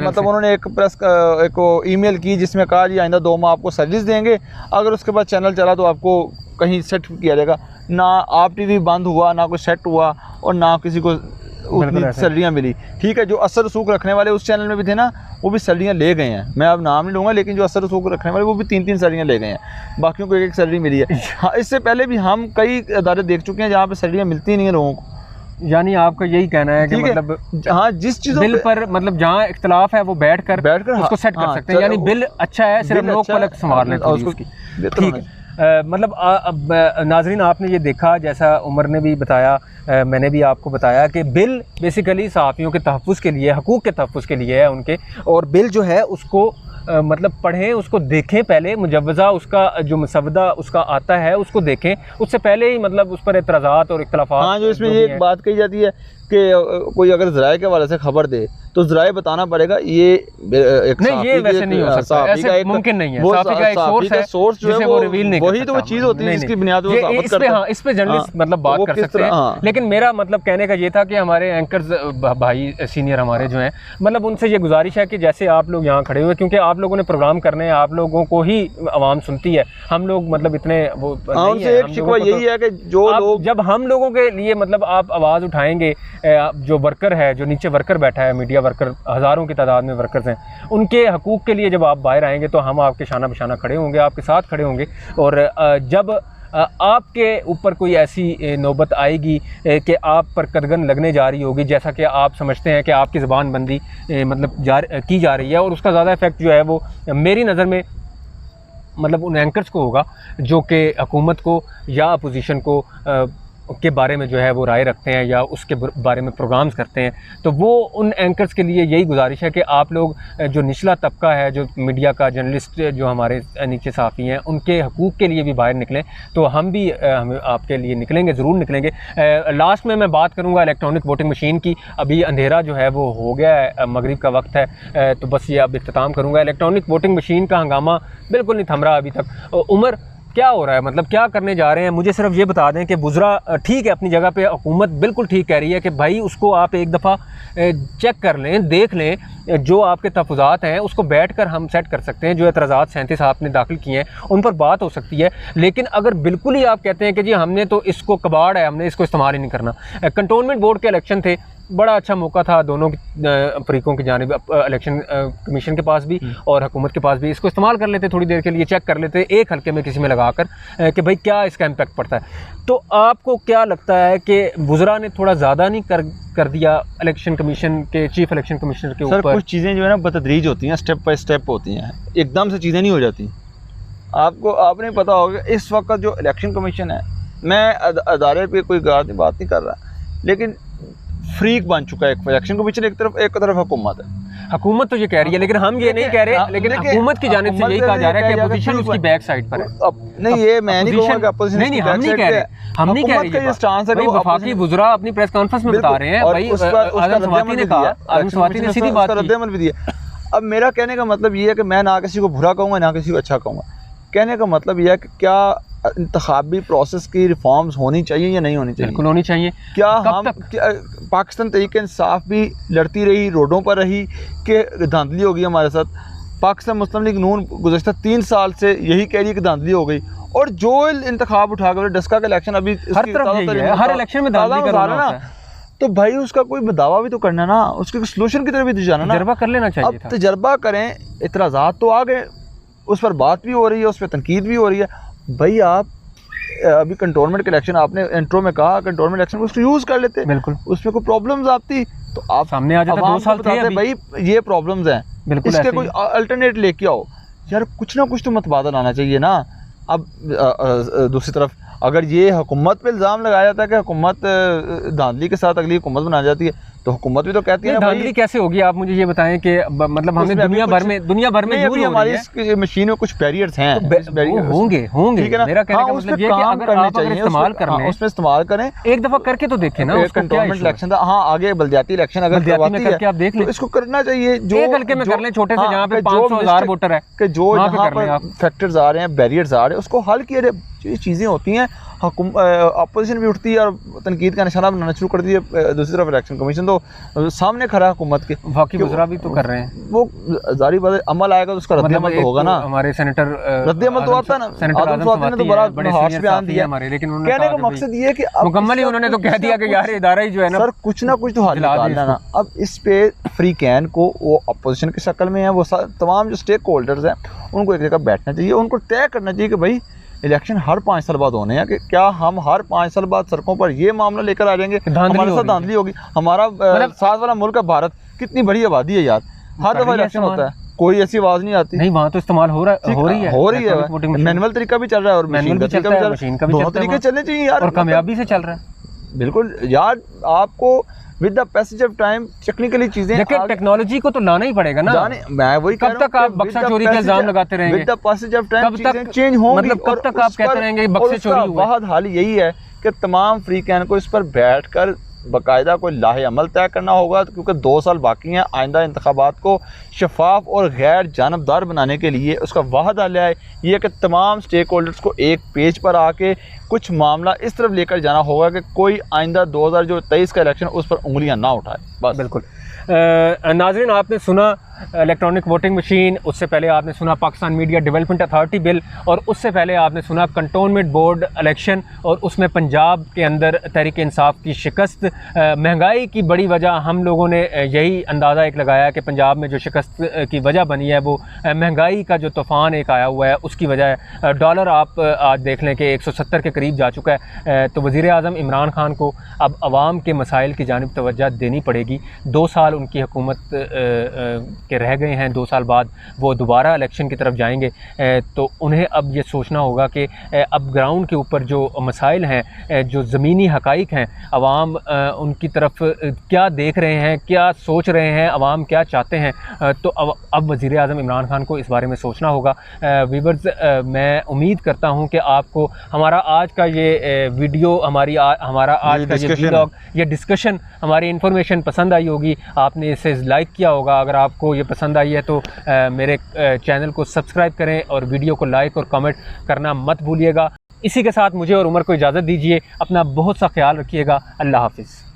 मतलब उन्होंने एक प्रेस को ईमेल की जिसमें कहा जी आइंदा 2 माह आपको सर्विस देंगे, अगर उसके बाद चैनल चला तो आपको कहीं सेट किया जाएगा। ना आप टीवी बंद हुआ, ना कोई सेट हुआ, और ना किसी को उतनी सैलरियाँ मिली। ठीक है, जो असर रसूख रखने वाले उस चैनल में भी थे ना, वो भी सैलरियाँ ले गए हैं, मैं अब नाम नहीं लूँगा, लेकिन जो असर रसूख रखने वाले वो भी 3-3 सैलरियाँ ले गए हैं, बाकियों को 1-1 सैलरी मिली है। हाँ, इससे पहले भी हम कई अदारे देख चुके हैं जहाँ पे सैलरियाँ मिलती नहीं है लोगों को। यानी आपका यही कहना है कि मतलब हाँ, जिस चीज़ बिल पर मतलब जहाँ इख्तिलाफ है वो बैठकर उसको सेट कर सकते हैं, यानी बिल अच्छा है, सिर्फ लोग पलक संभाल लेते हैं उसकी। ठीक है, मतलब नाजरीन आपने ये देखा, जैसा उमर ने भी बताया, मैंने भी आपको बताया कि बिल बेसिकली सहाफ़ियों के तहफ़्फ़ुज़ के लिए, हकूक़ के तहफ़्फ़ुज़ के लिए है उनके, और बिल जो है उसको मतलब पढ़ें, उसको देखें पहले, मुजव्वज़ा उसका जो मसवदा उसका आता है उसको देखें, उससे पहले ही मतलब उस पर एतराज़ात और इख्तिलाफ़ात। हाँ, जो इसमें ये एक बात कही जाती है कि कोई अगर ज़राए के हवाले से ख़बर दे तो ज़रा बताना पड़ेगा ये एक नहीं, ये वैसे नहीं हो सकता, ऐसे मुमकिन नहीं है। साफ़ी का एक सोर्स है जिसे वो रिवील नहीं कर सकता। वही तो वो चीज़ होती है जिसकी बुनियाद पे साबित करता है। हाँ, इस पे जर्नलिस्ट मतलब बात कर सकते हैं, लेकिन मेरा मतलब कहने का ये था कि हमारे एंकर्स भाई सीनियर हमारे जो हैं, मतलब उनसे ये गुजारिश है कि जैसे आप लोग यहाँ खड़े हुए, क्योंकि आप लोगों ने प्रोग्राम करने हैं, आप लोगों को ही आवाम सुनती है, हम लोग मतलब इतने वो उनसे एक शिकवा यही है कि जो लोग, जब हम लोगों के लिए मतलब आप आवाज़ उठाएंगे, जो वर्कर है, जो नीचे वर्कर बैठा है, मीडिया वर्कर, हज़ारों की तादाद में वर्कर्स हैं, उनके हकूक़ के लिए जब आप बाहर आएंगे तो हम आपके शाना बशाना खड़े होंगे, आपके साथ खड़े होंगे। और जब आपके ऊपर कोई ऐसी नौबत आएगी कि आप पर कदगन लगने जा रही होगी, जैसा कि आप समझते हैं कि आपकी ज़बान बंदी मतलब की जा रही है, और उसका ज़्यादा इफ़ेक्ट जो है वो मेरी नज़र में मतलब उन एंकर्स को होगा जो कि हुकूमत को या अपोजिशन को के बारे में जो है वो राय रखते हैं या उसके बारे में प्रोग्राम्स करते हैं। तो वो उन एंकर्स के लिए यही गुजारिश है कि आप लोग जो निचला तबका है, जो मीडिया का जर्नलिस्ट जो हमारे नीचे साफ़ी हैं, उनके हकूक़ के लिए भी बाहर निकलें। तो हम भी आपके लिए निकलेंगे, ज़रूर निकलेंगे। लास्ट में मैं बात करूँगा इलेक्ट्रॉनिक वोटिंग मशीन की। अभी अंधेरा जो है वो हो गया है, मगरिब का वक्त है, तो बस ये अब इख्तिताम करूँगा। इलेक्ट्रॉनिक वोटिंग मशीन का हंगामा बिल्कुल नहीं थम रहा अभी तक। उमर, क्या हो रहा है, मतलब क्या करने जा रहे हैं? मुझे सिर्फ ये बता दें कि बुज़रा ठीक है अपनी जगह पे, हुकूमत बिल्कुल ठीक कह रही है कि भाई उसको आप एक दफ़ा चेक कर लें, देख लें, जो आपके तहफ़्फ़ुज़ात हैं उसको बैठकर हम सेट कर सकते हैं। जो एतराज़ात 37 आपने दाखिल किए हैं उन पर बात हो सकती है। लेकिन अगर बिल्कुल ही आप कहते हैं कि जी हमने तो इसको कबाड़ है, हमने इसको इस्तेमाल ही नहीं करना। कंटोनमेंट बोर्ड के इलेक्शन थे, बड़ा अच्छा मौका था दोनों फरीकों की जानिब, इलेक्शन कमीशन के पास भी और हुकूमत के पास भी, इसको इस्तेमाल कर लेते, थोड़ी देर के लिए चेक कर लेते एक हल्के में किसी में लगाकर कि भाई क्या इसका इम्पैक्ट पड़ता है। तो आपको क्या लगता है कि बुज़रा ने थोड़ा ज़्यादा नहीं कर दिया इलेक्शन कमीशन के, चीफ इलेक्शन कमिश्नर के ऊपर? सर कुछ चीज़ें जो है ना बतदरीज होती हैं, स्टेप बाय स्टेप होती हैं, एकदम से चीज़ें नहीं हो जाती। आपने पता होगा इस वक्त जो इलेक्शन कमीशन है, मैं अदारे पे कोई बात नहीं कर रहा, लेकिन फ्रीक बन चुका है। इलेक्शन कमीशन एक तरफ हुकूमत है, हुकूमत तो ये कह रही है, लेकिन हम ये नहीं कह रहे, लेकिन हुकूमत की जानिब से यही कहा जा रहा है कि अपोजिशन उसकी बैक साइड पर है। नहीं, ये मैं नहीं कहूँगा कि अपोजिशन, नहीं हम नहीं कह रहे, हम नहीं कह रहे। ये स्टांस है, वफाकी बुज़रा अपनी प्रेस कॉन्फ्रेंस में बता रहे हैं भाई, आज़म सवाती ने कहा, आज़म सवाती ने सीधी बात की, रद्द-ए-अमल भी दिया। अब मेरा कहने का मतलब ये है कि मैं ना किसी को बुरा कहूँगा ना किसी को अच्छा कहूँगा। कहने का मतलब यह है कि क्या इंतखाबी प्रोसेस की रिफॉर्म्स होनी चाहिए या नहीं होनी चाहिए? बिल्कुल होनी चाहिए। क्या हम पाकिस्तान तहरीक इंसाफ भी लड़ती रही, रोडों पर रही कि धांधली हो गई हमारे साथ? पाकिस्तान मुस्लिम लीग नून गुज़श्ता 3 साल से यही कह रही है कि धांधली हो गई, और जो इंतखाब उठा कर डस्का का इलेक्शन अभी हर इलेक्शन में धांधली कर रहा है, तो भाई उसका कोई दावा भी तो करना ना, उसके सोल्यूशन की तरफ भी जाना ना, तजर्बा कर लेना चाहिए था। तजर्बा करें, इतराज़ात तो आ गए, उस पर बात भी हो रही है, उस पर तनकीद भी हो रही है। भाई आप अभी कंटोनमेंट के इलेक्शन, आपने इंट्रो में कहा कंटोनमेंट इलेक्शन को उसको यूज़ कर लेते, बिल्कुल उसमें कोई प्रॉब्लम्स आती तो आप सामने आ जाता। 2 साल थे अभी, भाई ये प्रॉब्लम्स हैं, बिल्कुल इसके कोई अल्टरनेट लेके आओ यार, कुछ ना कुछ तो मतबादल आना चाहिए ना। अब दूसरी तरफ अगर ये हुकूमत पे इल्ज़ाम लगाया जाता है कि हुकूमत धांधली के साथ अगली हुकूमत बना जाती है, तो हुकूमत भी तो कहती है ना धांधली कैसे होगी? आप मुझे ये बताएं कि मतलब हमने दुनिया भर में अभी हमारी इस मशीन में कुछ बैरियर्स हैं, होंगे, ठीक है ना? मेरा कहने का मतलब ये है कि अगर आप इस्तेमाल कर लें, उसमें इस्तेमाल करें, एक दफ़ा करके तो देखें ना। कंटोनमेंट इलेक्शन था, हाँ आगे बल्दियाती इलेक्शन अगर करके आप देख लें, इसको करना चाहिए। जो एक हल्के में कर लें, छोटे से, जहाँ पे 500,000 वोटर है, कि जो यहाँ पर फैक्टर्स आ रहे हैं, बैरियर्स आ रहे हैं, उसको हल किया जाए। ये चीज़ें होती हैं, अपोजिशन भी उठती है और तनकीद का निशाना बनाना शुरू कर दी है। दूसरी तरफ इलेक्शन कमीशन तो सामने खड़ा है हुकूमत के, बाकी बुज़रा भी तो कर रहे हैं। वो जारी बात है, अमल आएगा तो उसका रद्द-ए-अमल तो होगा ना। हमारे सेनेटर रद्द-ए-अमल तो आता है ना, आज़म सवाती ने तो बड़ा हार्श बयान दिया हमारे, लेकिन कहने का मकसद ये है कि मुकम्मल ही उन्होंने तो कह दिया कि यार इदारा ही जो है ना, सर कुछ ना कुछ तो हल निकालना ना। अब इस पे फ्री कैन को, वो अपोजिशन की शक्ल में है, वो तमाम जो स्टेक होल्डर्स हैं उनको एक जगह बैठना चाहिए, उनको तय करना चाहिए कि भाई इलेक्शन हर 5 साल बाद होने हैं, कि क्या हम हर 5 साल बाद सड़कों पर ये मामला लेकर आ जाएंगे हमारे साथ धांधली होगी? हमारा साथ वाला मुल्क है भारत, कितनी बड़ी आबादी है यार, हर दफा इलेक्शन होता है, कोई ऐसी आवाज नहीं आती। नहीं, वहाँ तो इस्तेमाल हो रही है, मैनुअल तरीका भी चल रहा है और मशीन का तरीका भी चल रहा है, दोनों तरीके चलने चाहिए यार, और कामयाबी से चल रहा है। बिल्कुल यार, आपको with the passage of time technically चीजें, देखिए टेक्नोलॉजी को तो लाना ही पड़ेगा ना। मैं वही कब तक आप बक्सा चोरी का इल्जाम लगाते रहेंगे? With the passage of time चीजें चेंज होंगी, मतलब कब तक आप कहते रहेंगे बक्से चोरी हुए? वाहिद हाल यही है कि तमाम फ्री कैन को इस पर बैठकर बाकायदा कोई लाहे अमल तय करना होगा, क्योंकि 2 साल बाकी हैं। आइंदा इंतखाबात को शफाफ और गैर जानबदार बनाने के लिए उसका वाहद हल है ये कि तमाम स्टेक होल्डर्स को एक पेज पर आके कुछ मामला इस तरफ लेकर जाना होगा कि कोई आइंदा 2023 का इलेक्शन उस पर उंगलियां ना उठाए। बस बिल्कुल। नाज़रीन, आपने सुना इलेक्ट्रॉनिक वोटिंग मशीन, उससे पहले आपने सुना Pakistan media development authority bill, और उससे पहले आपने सुना कंटोनमेंट बोर्ड इलेक्शन, और उसमें पंजाब के अंदर तहरीक इंसाफ की शिकस्त। महंगाई की बड़ी वजह हम लोगों ने यही अंदाज़ा एक लगाया कि पंजाब में जो शिकस्त की वजह बनी है वो महंगाई का जो तूफ़ान एक आया हुआ है उसकी वजह है। डॉलर आप आज देख लें कि 170 के करीब जा चुका है। तो वज़ीर आज़म इमरान खान को अब आवाम के मसाइल की जानिब तवज्जो देनी पड़ेगी। 2 साल उनकी हुकूमत के रह गए हैं, 2 साल बाद वो दोबारा इलेक्शन की तरफ जाएंगे, तो उन्हें अब ये सोचना होगा कि अब ग्राउंड के ऊपर जो मसाइल हैं, जो ज़मीनी हक़ाइक़ हैं, आवाम उनकी तरफ क्या देख रहे हैं, क्या सोच रहे हैं, आवाम क्या चाहते हैं, तो अब वज़ीर आज़म इमरान खान को इस बारे में सोचना होगा। व्यूअर्स, मैं उम्मीद करता हूँ कि आपको हमारा आज का ये वीडियो, हमारा आज का ये व्लॉग, ये डिस्कशन, हमारी इन्फॉर्मेशन पसंद आई होगी। आपने इसे लाइक किया होगा। अगर आपको ये पसंद आई है तो मेरे चैनल को सब्सक्राइब करें और वीडियो को लाइक और कमेंट करना मत भूलिएगा। इसी के साथ मुझे और उमर को इजाज़त दीजिए। अपना बहुत सा ख्याल रखिएगा। अल्लाह हाफ़िज़।